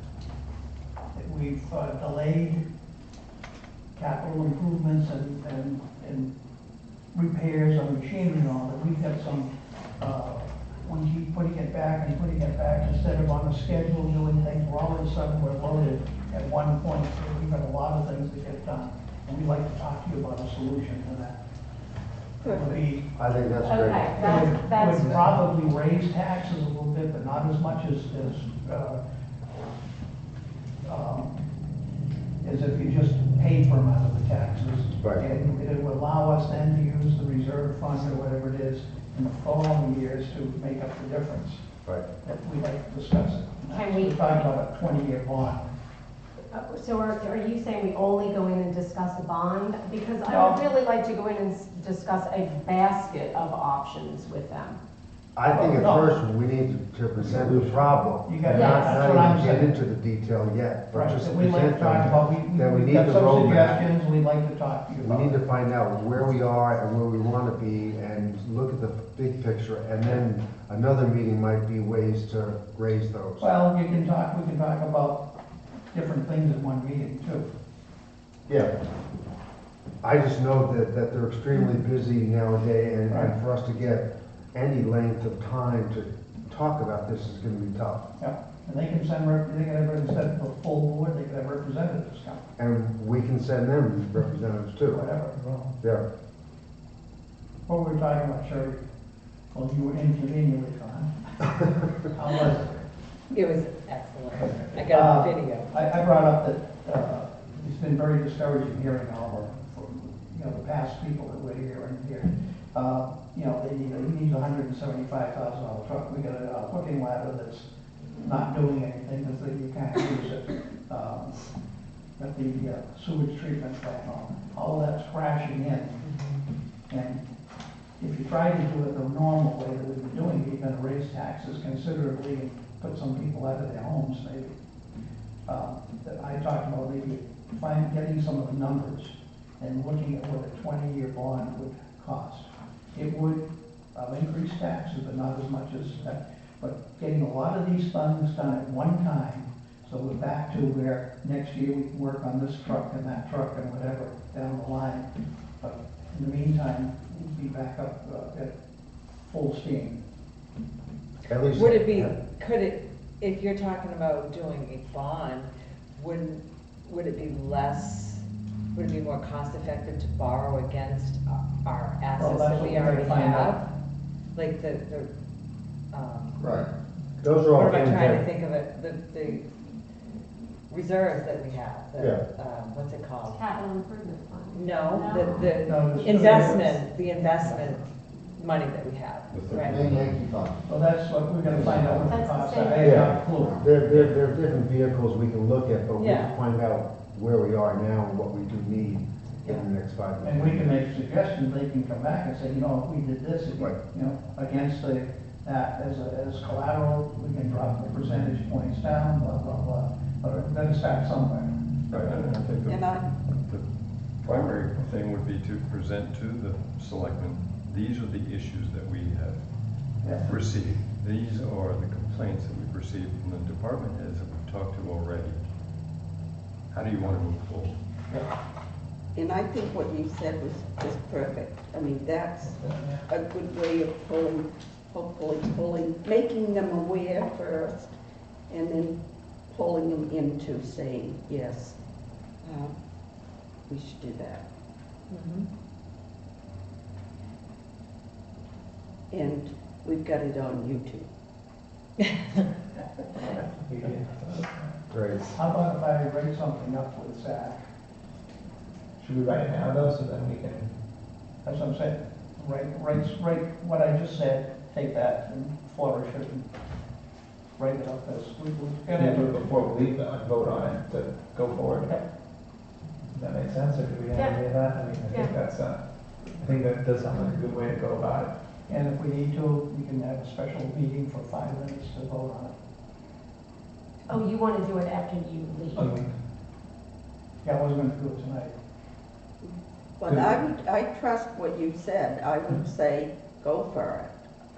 that we've delayed capital improvements and repairs on machinery and all, that we've got some, we keep putting it back and putting it back instead of on a schedule doing things, where all of a sudden we're loaded at one point, so we've got a lot of things to get done. And we'd like to talk to you about a solution to that. It would be, I think that's Okay, great. that's. would probably raise taxes a little bit, but not as much as if you just paid for them out of the taxes. Right. And it would allow us then to use the reserve fund or whatever it is in the following years to make up the difference. Right. That we'd like to discuss it. Can we- We're talking about a 20-year bond. So are you saying we only go in and discuss a bond? Because I No. would really like to go in and discuss a basket of options with them. I think at No. first, we need to present the problem. You got- Yes. that's what I'm Not even get saying. into the detail yet, but Right, just that we'd like present to talk about, them. That we we've need got the some roadmap. suggestions, we'd like to talk to you We about. need to find out where we are and where we want to be and look at the big picture. And then another meeting might be ways to raise those. Well, we can talk about different things in one meeting too. Yeah. I just know that they're extremely busy nowadays, and for us to get any length of time to talk about this is gonna be tough. Yeah, and they can instead of the full board, they could have representatives come, And we can send them representatives too. whatever. Yeah. What were we talking about, Sherry? Well, you were inconveniently gone. How was it? It was excellent. I got a video. I brought up that, it's been very discouraging hearing all from, the past people that were here and here. He needs a $175,000 truck. We got a hooking ladder that's not doing anything because you can't use it. Got the sewage treatment plant, all of that's crashing in. And if you try to do it the normal way that we've been doing it, you're gonna raise taxes considerably and put some people out of their homes maybe. That I talked about maybe getting some of the numbers and looking at what a 20-year bond would cost. It would increase taxes, but not as much as that. But getting a lot of these things done at one time, so we're back to where next year we can work on this truck and that truck and whatever down the line. But in the meantime, we'll be back up at full steam. At least. Would it be, could it, if you're talking about doing a bond, would it be more cost effective to borrow against our assets that's that what we we gotta already find have? out. Like Right. Those are all what am I things trying to that, think of it, the reserves that we have, what's it called? Capital improvement fund. No, No, the this- investment money that we have, right? Yankee fund. So that's what we're gonna find out what the That's the costs same are. I thing. have no clue. there are different vehicles we can look at, but we Yeah. can find out where we are now and what we do need in the next 5 years. And we can make suggestions, they can come back and say, if we did this, Right. against that as collateral, we can drop the percentage points down, blah, blah, blah. But we've got to start somewhere. Right, and I think And I, the primary thing would be to present to the selectmen, these are the issues that we have Yeah. received. These are the complaints that we've received from the department heads that we've talked to already. How do you want to move forward? and I think what you said was just perfect. I mean, that's a good way of hopefully making them aware first, and then pulling them into saying, yes, we should do that. Mhm. And we've got it on YouTube. Great. How about if I write something up with Zach? Should we write it down though, so then we can, That's what I'm saying. Write what I just said take that and flourish it and write it up as we Can gotta we do have it before we leave, though, and vote on it to go forward? Does that make sense, or do we have any of that? I mean, I think that's, I think that does sound like a good way to go about it. And if we need to, we can have a special meeting for 5 minutes to vote on it. Oh, you want to do it after you leave? I mean, Yeah, I wasn't gonna do it tonight. But I trust what you said. I would say, go for it.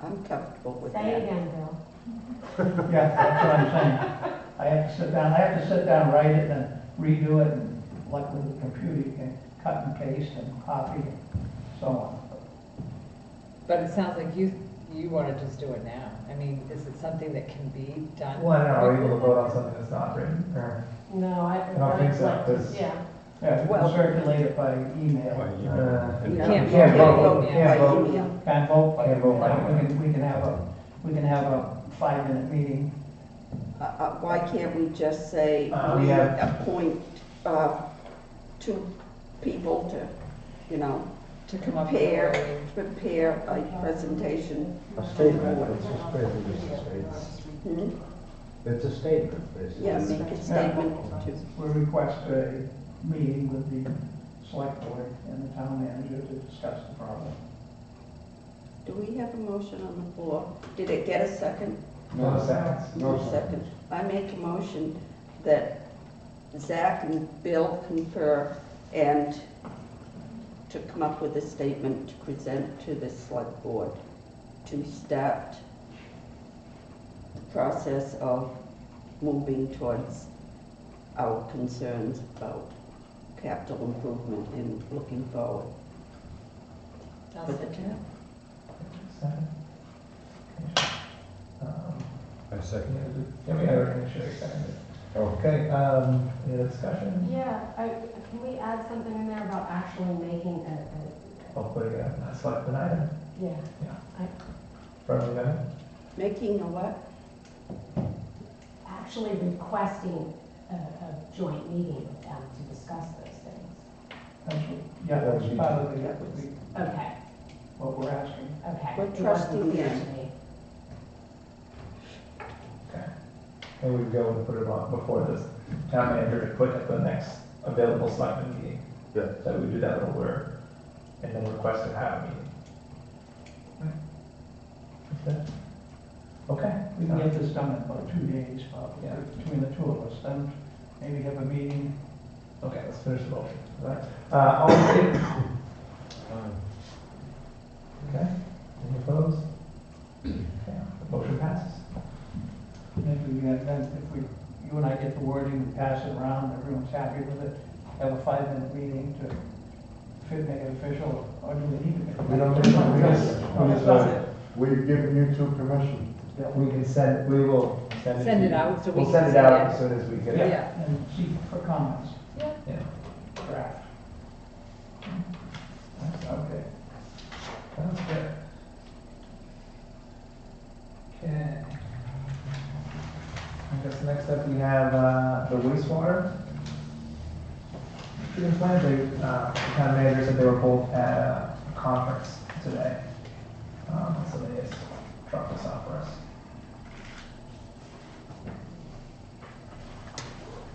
I'm comfortable with Say it that. again, Bill. Yeah, that's what I'm saying. I have to sit down, write it, and redo it, and like with the computer, you can cut and paste and copy and so on. But it sounds like you want to just do it now. I mean, is it something that can be done? well, I don't know, are we able to vote on something that's not written, or? No, I. don't think so, 'cause- Yeah. Yeah, you Well- can circulate it by email. By email. You You know, can't you vote vote by can't by vote. email. Can't vote by Can't vote email. by We can have a 5-minute meeting. Why can't we just say, we we have- appoint 2 people to, you know, To come up with a prepare, way. prepare a presentation? A statement, it's just basically just a statement. Hmm? It's a statement, basically. Yeah, make a statement to, We request a meeting with the select board and the town manager to discuss the problem. do we have a motion on the floor? Did it get a second? No seconds. No Second. I make a motion that Zach and Bill confer and to come up with a statement to present to the select board to start the process of moving towards our concerns about capital improvement and looking forward. I'll second it. Second. I second it. Yeah, we already make sure we seconded. Okay, any other discussion? Yeah, can we add something in there about actually making a, I'll put it a selectman item, yeah. friendly amendment. Making a what? Actually requesting a joint meeting with them to discuss those things. That's part of the, Okay, what we're asking. okay. We're It wasn't trusting clear them. to me. Okay. And we go and put it on before this town manager to put at the next available selectman meeting. Yeah. So we do that little word, and then request to have a meeting. That's it. Okay. We can get this done in about 2 days, probably, Yeah. between the 2 of us, then maybe have a meeting. Okay, let's finish the motion. All right. All in favor? Okay. Any opposed? Okay, the motion passes. Maybe we can, then if we, you and I get the wording, we pass it around, everyone's happy with it, have a 5-minute meeting to make it official, or do we need to make it? We don't think so. We just vote it. We've given you 2 permission. We can send, we will send it. Send to it you. out so we We'll can send it see out it. as soon as we get it. Yeah. And see for comments, Yeah. draft. Okay. Sounds good. Okay. I guess next up we have, the wastewater treatment plant. They, the town manager said they were both at a conference today. So they just dropped this off for us.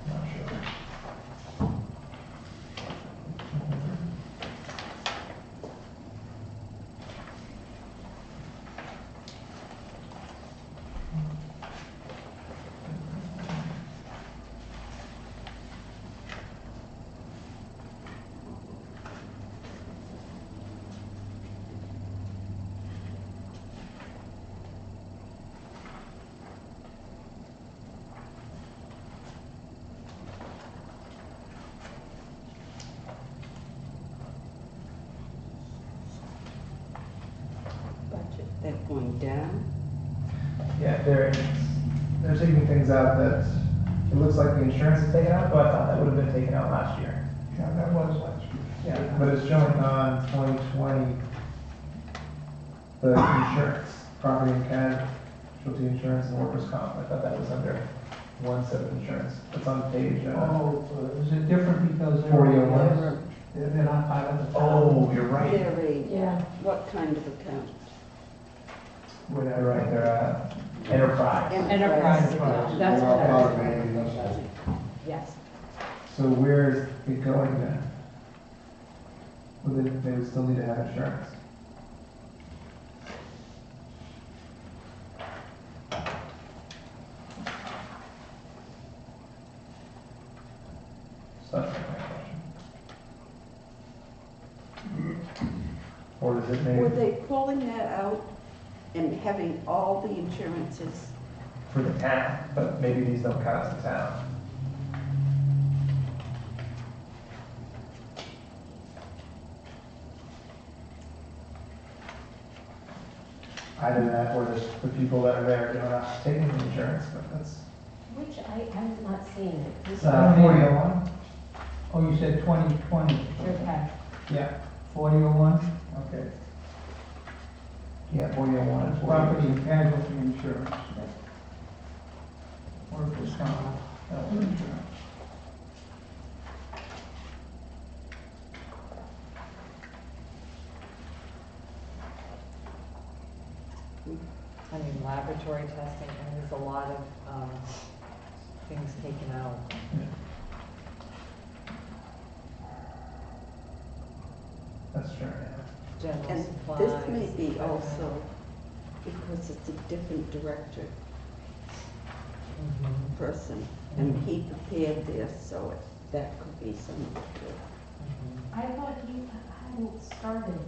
Not sure. Budget, they're going down? Yeah, they're taking things out that, it looks like the insurance is taken out, but I thought that would have been taken out last year. Yeah, that was last year. Yeah, but it's showing on 2020, the insurance, property and casualty insurance and workers' comp. I thought that was under one set of insurance. It's on page, Oh, is it different because 4001? they're not part of the town? Oh, you're right. They're a, Yeah. what kind of account? whatever, right, they're, enterprise. Enterprise, Enterprise. that's They're what not I part was. of any municipal. Yes. So where's it going then? Well, they would still need to have insurance. So that's my question. Or does it Were maybe they pulling that out and having all the insurances? for the town, but maybe these don't count as the town? Either that or just the people that are there, you know, not taking the insurance, but that's, Which I'm not seeing it. This it's 4001. Oh, you said 2020. Okay. Yeah, 4001? Okay. yeah, 4001 and 40. Property and casualty insurance. Workers' comp, health insurance. I mean, laboratory testing, and there's a lot of, things taken out. That's true, yeah. General And supplies. this may be also because it's a different director Mhm, person, and he prepared this, so that could be some of it. mhm. I thought he hadn't started,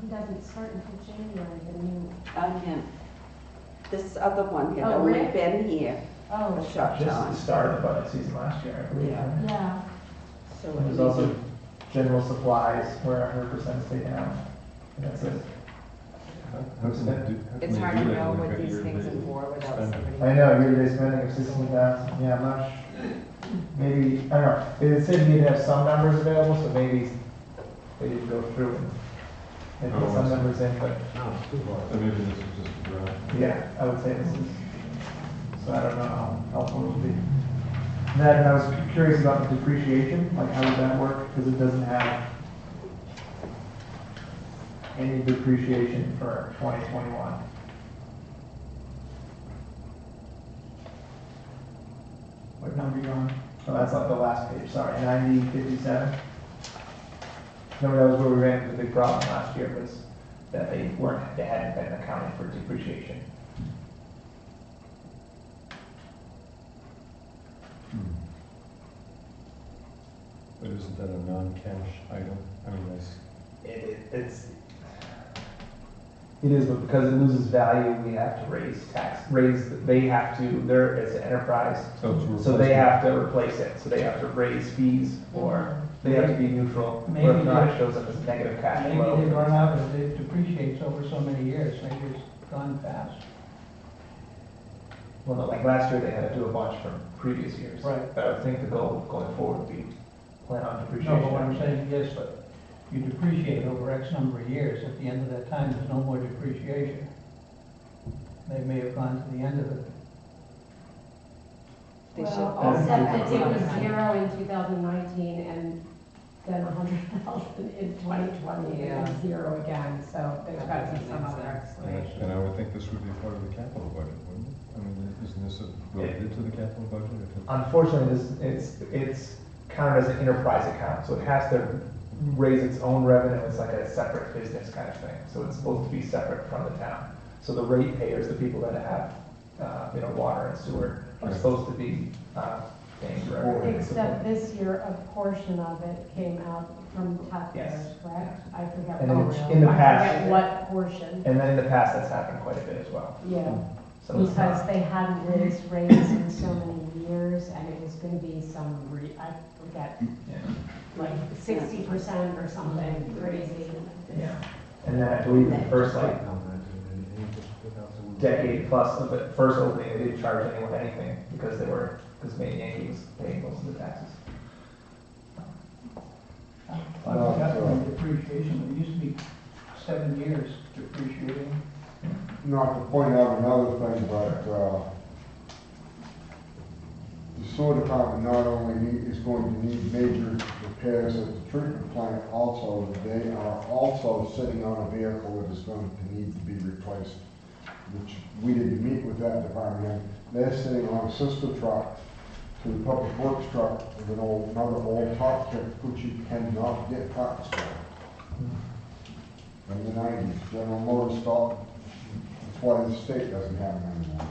he doesn't start until January, the new. And this other one had Oh, only Rick? been here Oh, a short Just time. the start of the budget season last year, I believe. Yeah. right? yeah. So And there's also general supplies where 100% is taken out. And that's it. How can they do? how can It's they hard do to that know when what they've got these things are year-to-date for without spending? somebody. I know, year-to-date spending of 16,000, yeah, I'm not, maybe, I don't know, it said you'd have some numbers available, so maybe they did go through and put Oh, I some see. numbers in, but No, it's too hard. So maybe this is just a draft. yeah, I would say this is, so I don't know how helpful it will be. That, and I was curious about the depreciation, like how does that work, because it doesn't have any depreciation for 2021. What number you on? Oh, that's like the last page, sorry, 9057. Remember that was where we ran into the big problem last year, was that they hadn't been accounting for depreciation. Hmm. But isn't that a non-cash item? I mean, that's, It is, but because it loses value, we have to they have to, it's an enterprise, so it's so they have to replace it, so they have to raise fees, or they have to be neutral, or if Maybe not, they- it shows up as negative cash Maybe flow. they run out and it depreciates over so many years, maybe it's gone fast. Well, no, like last year, they had to do a bunch from previous years. Right. But I would think the goal going forward would be plan on No, depreciation. but what I'm saying is, you depreciate over X number of years, at the end of that time, there's no more depreciation. They may have gone to the end of it. They should. Well, except that it was Right. 0 in 2019 and then 100,000 in 2020 and Yeah. then 0 again, so there's got to be some other and explanation. I would think this would be part of the capital budget, wouldn't it? I mean, isn't this related to the capital budget? If it- Unfortunately, it's counted as an enterprise account, so it has to raise its own revenue, it's like a separate business kind of thing, so it's supposed to be separate from the town. So the rate payers, the people that have, water and sewer, are supposed to be, paying for everything. Except this year, a portion of it came out from taxpayers, Yes. correct? I forget. And then what- in the I past- forget what portion, And then in the past, that's happened quite a bit as well. yeah, So it's because not, they hadn't raised rates in so many years, and it was gonna be some, I forget, yeah, like 60% or something crazy. yeah. And then I believe the first like decade plus of it, first opening, they didn't charge anyone anything because Maine Yankee was paying most of the taxes. I forgot the depreciation, it used to be 7 years depreciating. Not to point out another thing, but, the sewer department not only is going to need major repairs at the treatment plant, also, they are also sitting on a vehicle that is going to need to be replaced which we didn't meet with that department. They're sitting on a sister truck to the public works truck with another old top tip, which you cannot get parts for. From the 90s, General Motors thought, that's why the state doesn't have them anymore.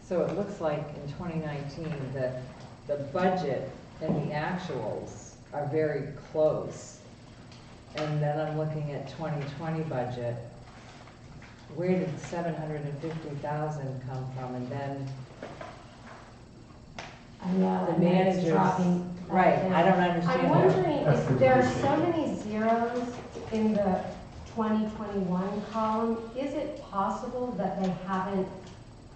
So it looks like in 2019 that the budget and the actuals are very close. And then I'm looking at 2020 budget. Where did 750,000 come from? And then I know, the and then it's managers, dropping back right, down. I don't I'm understand that. wondering if there are so many zeros in the 2021 column, is it possible that they haven't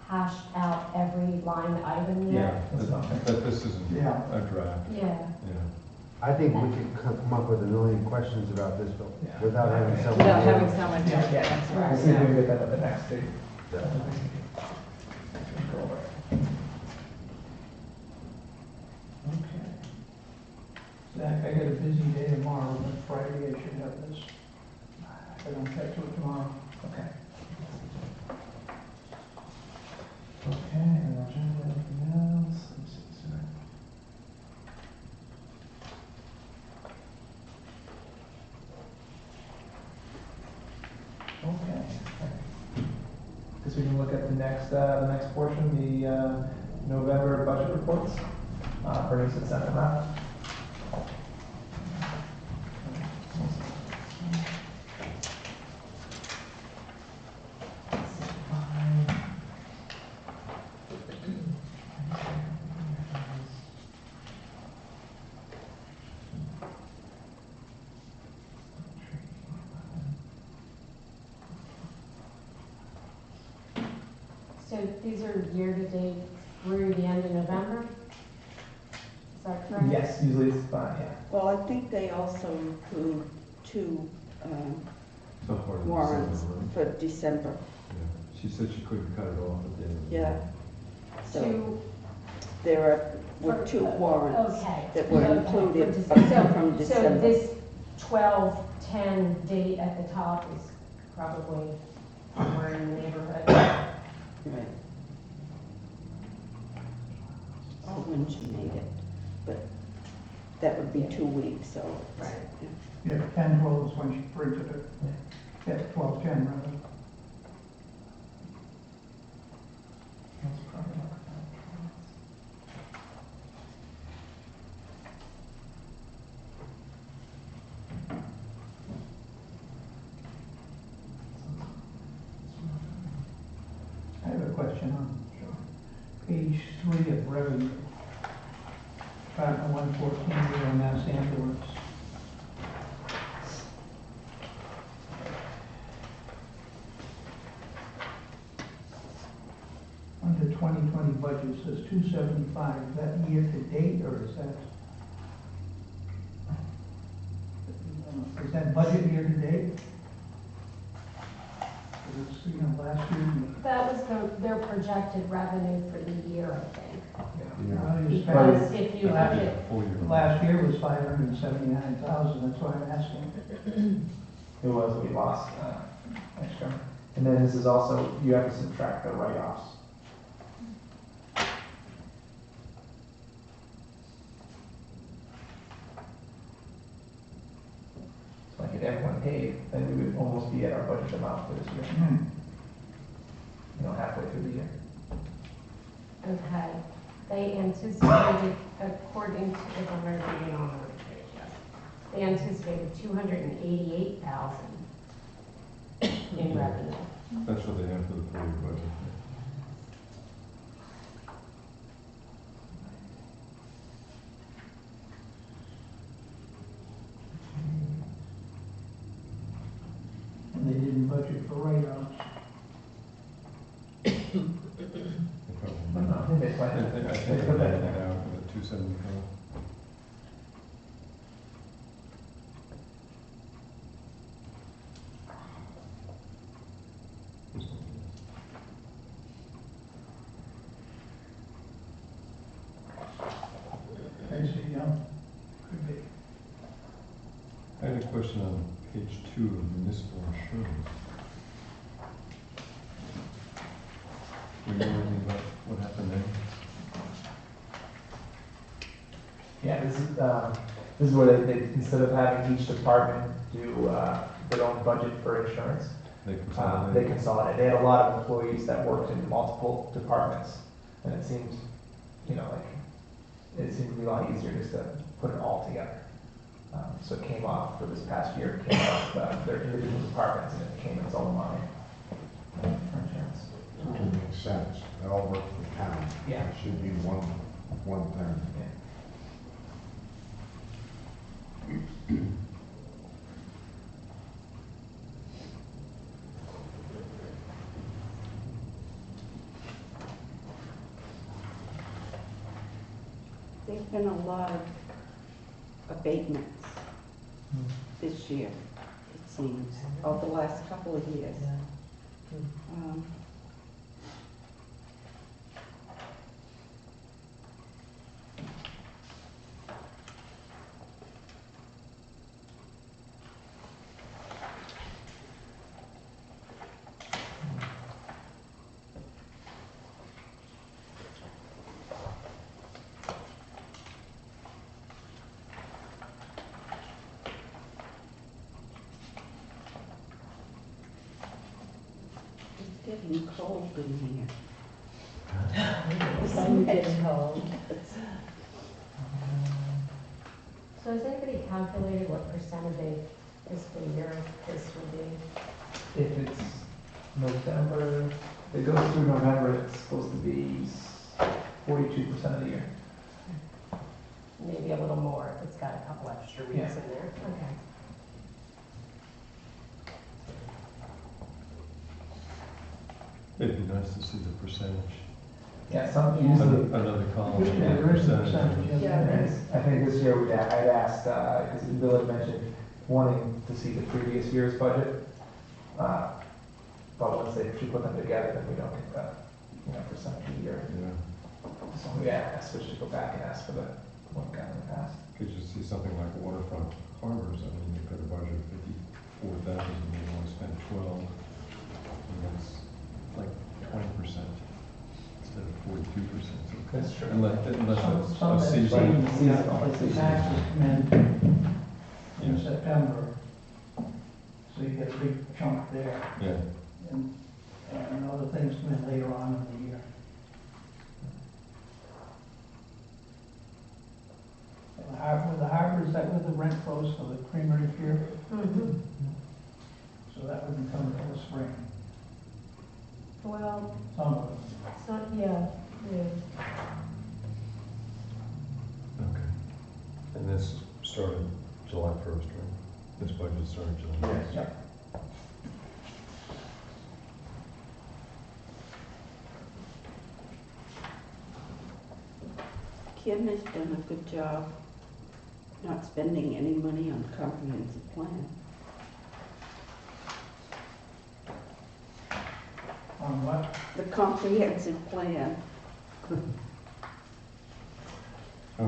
hashed out every line item Yeah, yet? that this isn't Yeah. a draft. Yeah. Yeah. I think we could come up with a million questions about this, but Yeah. without having someone. Without here. having someone to Yeah. answer We'll us, see if we can yeah. get that at the next stage. Okay. Zach, I got a busy day tomorrow, but Friday I should have this. If I don't get to it tomorrow. Okay. Okay, and I'll check anything else. Let me see, sorry. Okay. Guess we can look at the next portion, the November budget reports. Bernice had sent them out. So these are year-to-date through the end of November? Is that correct? Yes, usually it's fine, yeah. Well, I think they also include two Some part of the warrants same, right? for December. Yeah. She said she couldn't cut it off at the end of the Yeah. year. So there were two warrants Okay. that were Okay. included So- from So December. this 12/10 date at the top is probably somewhere in the neighborhood. Right. Oh, when she made it, but that would be 2 weeks, so. Right. Yeah, 10/12 is when she printed it. Yeah, 12/10 rather. That's probably not- I have a question on page 3 of revenue. Department 114, on mass ambulance. Under 2020 budget, it says 275, is that year to date, or is that budget year to date? 'Cause it's, last year, That was their projected revenue for the year, I think. Because if you look at, Full year. last year was 579,000, that's why I'm asking. It was, we lost extra. And then this is also, you have to subtract the write-offs. So like if everyone paid, then we would almost be at our budget amount for this year, halfway through the year. okay, they anticipated, according to, if I'm reading on the page, yes, they anticipated 288,000 in revenue. That's what they have for the full year budget. And they didn't budget for write-offs. They I don't know, I think they planned. I think they netted it out with the 274. I had a question on page 2 of municipal insurance. Do you know anything about what happened there? Yeah, this is where they, instead of having each department do, their own budget for insurance, They they consolidated? consolidated. They had a lot of employees that worked in multiple departments, and it seemed, you know, like, it seemed to be a lot easier just to put it all together. So it came off, for this past year, it came off their individual departments, and it came its own line for insurance. It makes sense. They all work for the town. Yeah. It should be one thing. Yeah. There's been a lot of abatements this year, it seems, over the last couple of years. Um, It's getting cold in here. Some getting cold. So has anybody calculated what percent of a fiscal year this would be? If it's November, if it goes through November, it's supposed to be 42% of the year. Maybe a little more if it's got a couple extra weeks Yeah. in there. Okay. It'd be nice to see the percentage. Yeah, some, Yeah. usually, Another column. Usually with there is a percentage. percentage. Yeah. there is. I think this year I'd asked, because Bill had mentioned wanting to see the previous year's budget. But once if you put them together, then we don't get the, you know, percentage of the year. Yeah. So we asked, we should go back and ask for the one we got in the past. Could you see something like waterfront harbors? I mean, they've got a budget of 54,000, and they want to spend 12, and that's like 20% instead of 42%. So That's true. Unless Some a that season. Seasonal. like the taxes come in Yeah. September, so you get a big chunk there, Yeah, and other things come in later on in the year. The harbor, is that where the rent goes for the creamery pier? Mm-hmm. So that would be coming in the spring, Well, some of it. so, yeah, yeah. okay. And this started July 1st, right? This budget started July 1st. Yeah. Kim has done a good job not spending any money on comprehensive plan. On what? The comprehensive plan. Oh.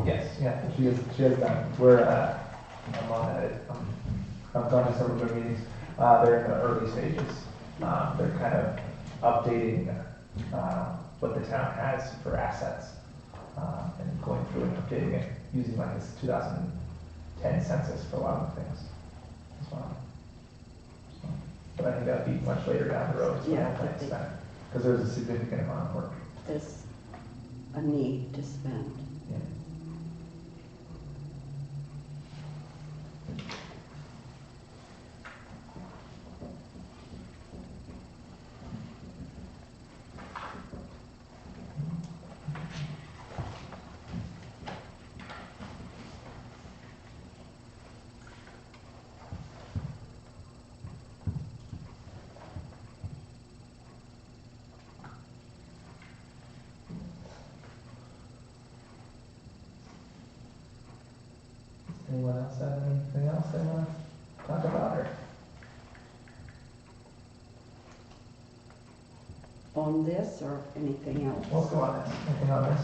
Yes, yeah, she has done. We're, I'm on it, I've gone to several of their meetings. They're in the early stages. They're kind of updating, what the town has for assets. And going through and updating it, using like this 2010 census for a lot of things as well. So, but I think that'd be much later down the road, so I Yeah, don't plan to spend it, because there's a significant amount of work. There's a need to spend. Yeah. Anyone else have anything else they want to talk about, or? On this or anything else? Let's go on this. Anything on this?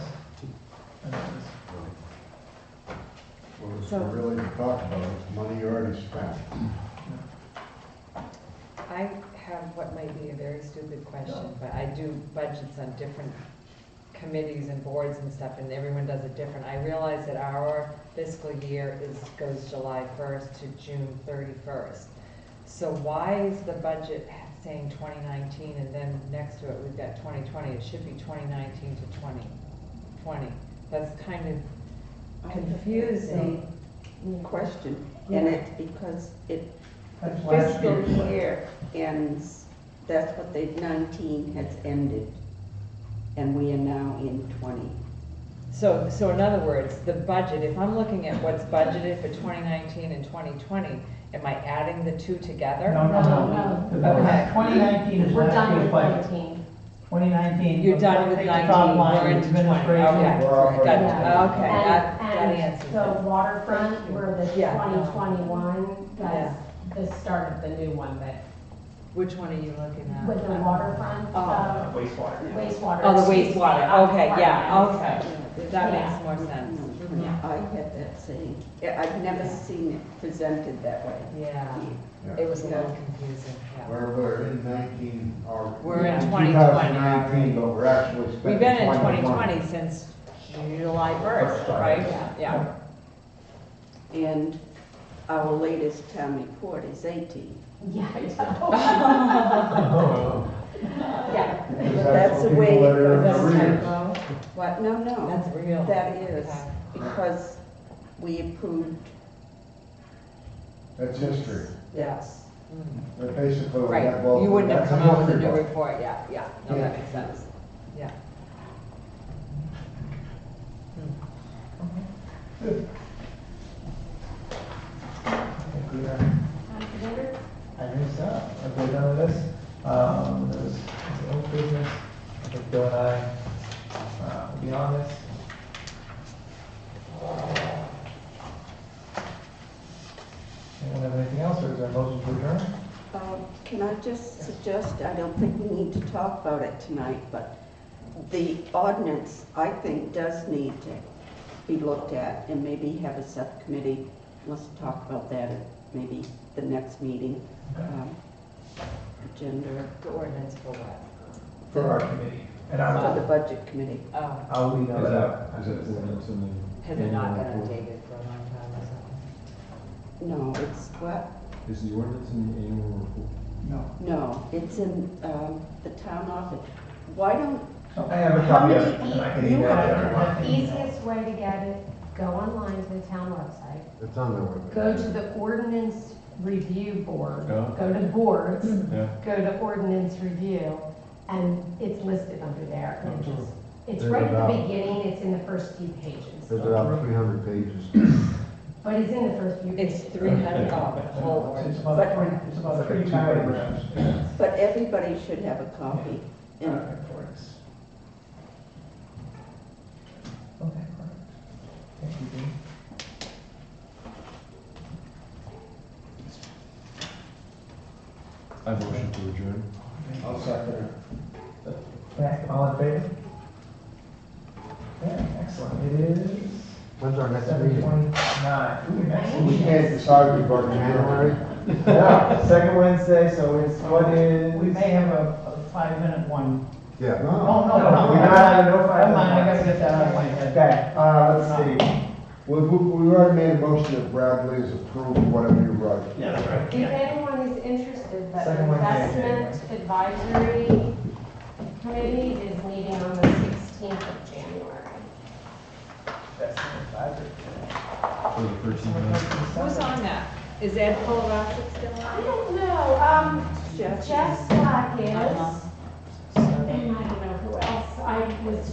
What was So- really to talk about, it's money you already spent. I have what might be a very stupid question, but I do budgets on different committees and boards and stuff, and everyone does it different. I realize that our fiscal year goes July 1st to June 31st. So why is the budget saying 2019 and then next to it we've got 2020? It should be 2019 to 2020. That's kind of confusing. Question, and it's because it, the That's last fiscal year's. year ends, that's what the 19 has ended, and we are now in 20. So in other words, the budget, if I'm looking at what's budgeted for 2019 and 2020, am I adding the two together? No, no, no. No. Okay. 2019 is We're last done year's with budget. 19. 2019. You're done with take the 19, top line, we're in 20, administration. okay. We're operating. Got- Okay, And- that and answers the it. waterfront, where the Yeah. 2021, that's the start of the new one, but Which one are you looking at? with the waterfront, Wastewater. wastewater. Oh, the excuse me, wastewater, I'm okay, yeah, sorry. okay. That Yeah. makes more sense. Mhm. I had that same, I've never seen it presented that way. Yeah, it was a little confusing, yeah. We're in 19, or. We're in 2019, but we're actually spending. We've been in 2020. 2020 since July 1st, right? Yeah. And our latest town report is 18. Yeah, I know. Yeah. Because That's what the way people it that are in That's goes. arrears. typo. What, no, That's real. that is, Okay. because we approved, That's history. yes. Mm. But basically, Right, that, well, you wouldn't have that's come out with a history new book. report, yeah, no, Yeah. that makes sense, yeah. I think so. Okay, done with this. There's old business. I think Bill and I, will be on this. Anyone have anything else, or is there a motion to adjourn? Can I just suggest, I don't think we need to talk about it tonight, but the ordinance, I think, does need to be looked at, and maybe have a subcommittee, let's talk about that at maybe the next meeting. Agenda The ordinance for what? For our committee. And for the budget committee. Oh, I'll email Is that out. that ordinance in the? has it not been annual report? updated for a long time or something? No, it's what? Is the ordinance in the annual report? No. No, it's in the town office. Why don't, I have a copy of it, and I can You email it have to a everyone. copy. Easiest way to get it, go online to the town website, It's on their website. go to the ordinance review board, Oh. go to boards, Yeah. go to ordinance review, and it's listed under there. And it just, it's There's right at the about- beginning, it's in the first few pages. There's about 300 pages. But it's in the first few pages. It's 300, oh, but whole It's ordinance. about three, it's about It's like a 3 two-page. paragraphs. but everybody should have a copy. And Okay, perfect. Okay, perfect. Thank you, Dean. I motion to adjourn. I'll second it. Okay, all in favor? Okay, excellent. It is When's our next 7:29. meeting? Ooh, next We week. can't decide about January? Yeah, second Wednesday, so it's, what is? We may have a 5-minute one. Yeah. No, No, no, no. we don't have no 5 Never mind, I minutes. gotta get that out of my head. Okay, let's see. We already made a motion that Bradley has approved whatever you write. Yeah, that's right. If anyone is interested, the Second Wednesday in Investment Advisory Committee is meeting on the 16th of January. That's the advisory. For the 13 minutes. Who's on that? Is Ed Polarossic still I on? don't know, Jeff, Jeff Slack is, Uh-huh. and I don't know who else. I was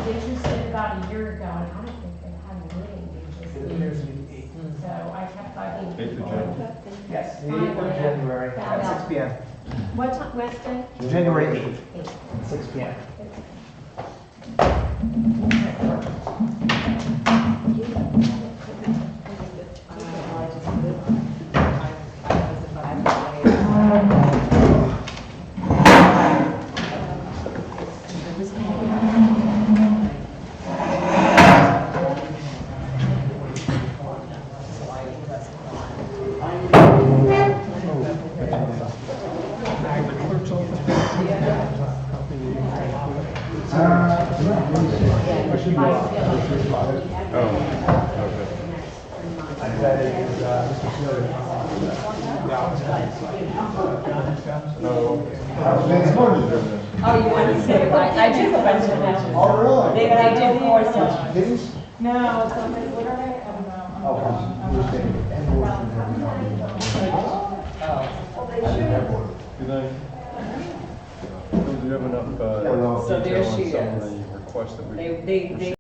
interested about a year ago, and I don't think they had a meeting, they just It appears to be the 8th. So I kept talking to 8th of people. January. Yes, the 8th of January at 6 p.m. What time, Weston? January 8th, 8. 6 p.m. should be I on. feel like we Oh, have to have the next 3 months. I decided, Mr. Sealer. Oh, you want to say, I took a bunch of pictures. Oh, really? They did force it. Kitties? No, so it's literally, I don't know. Good night. Bill, do you have enough, So there detail on she some of is. the requests that we? They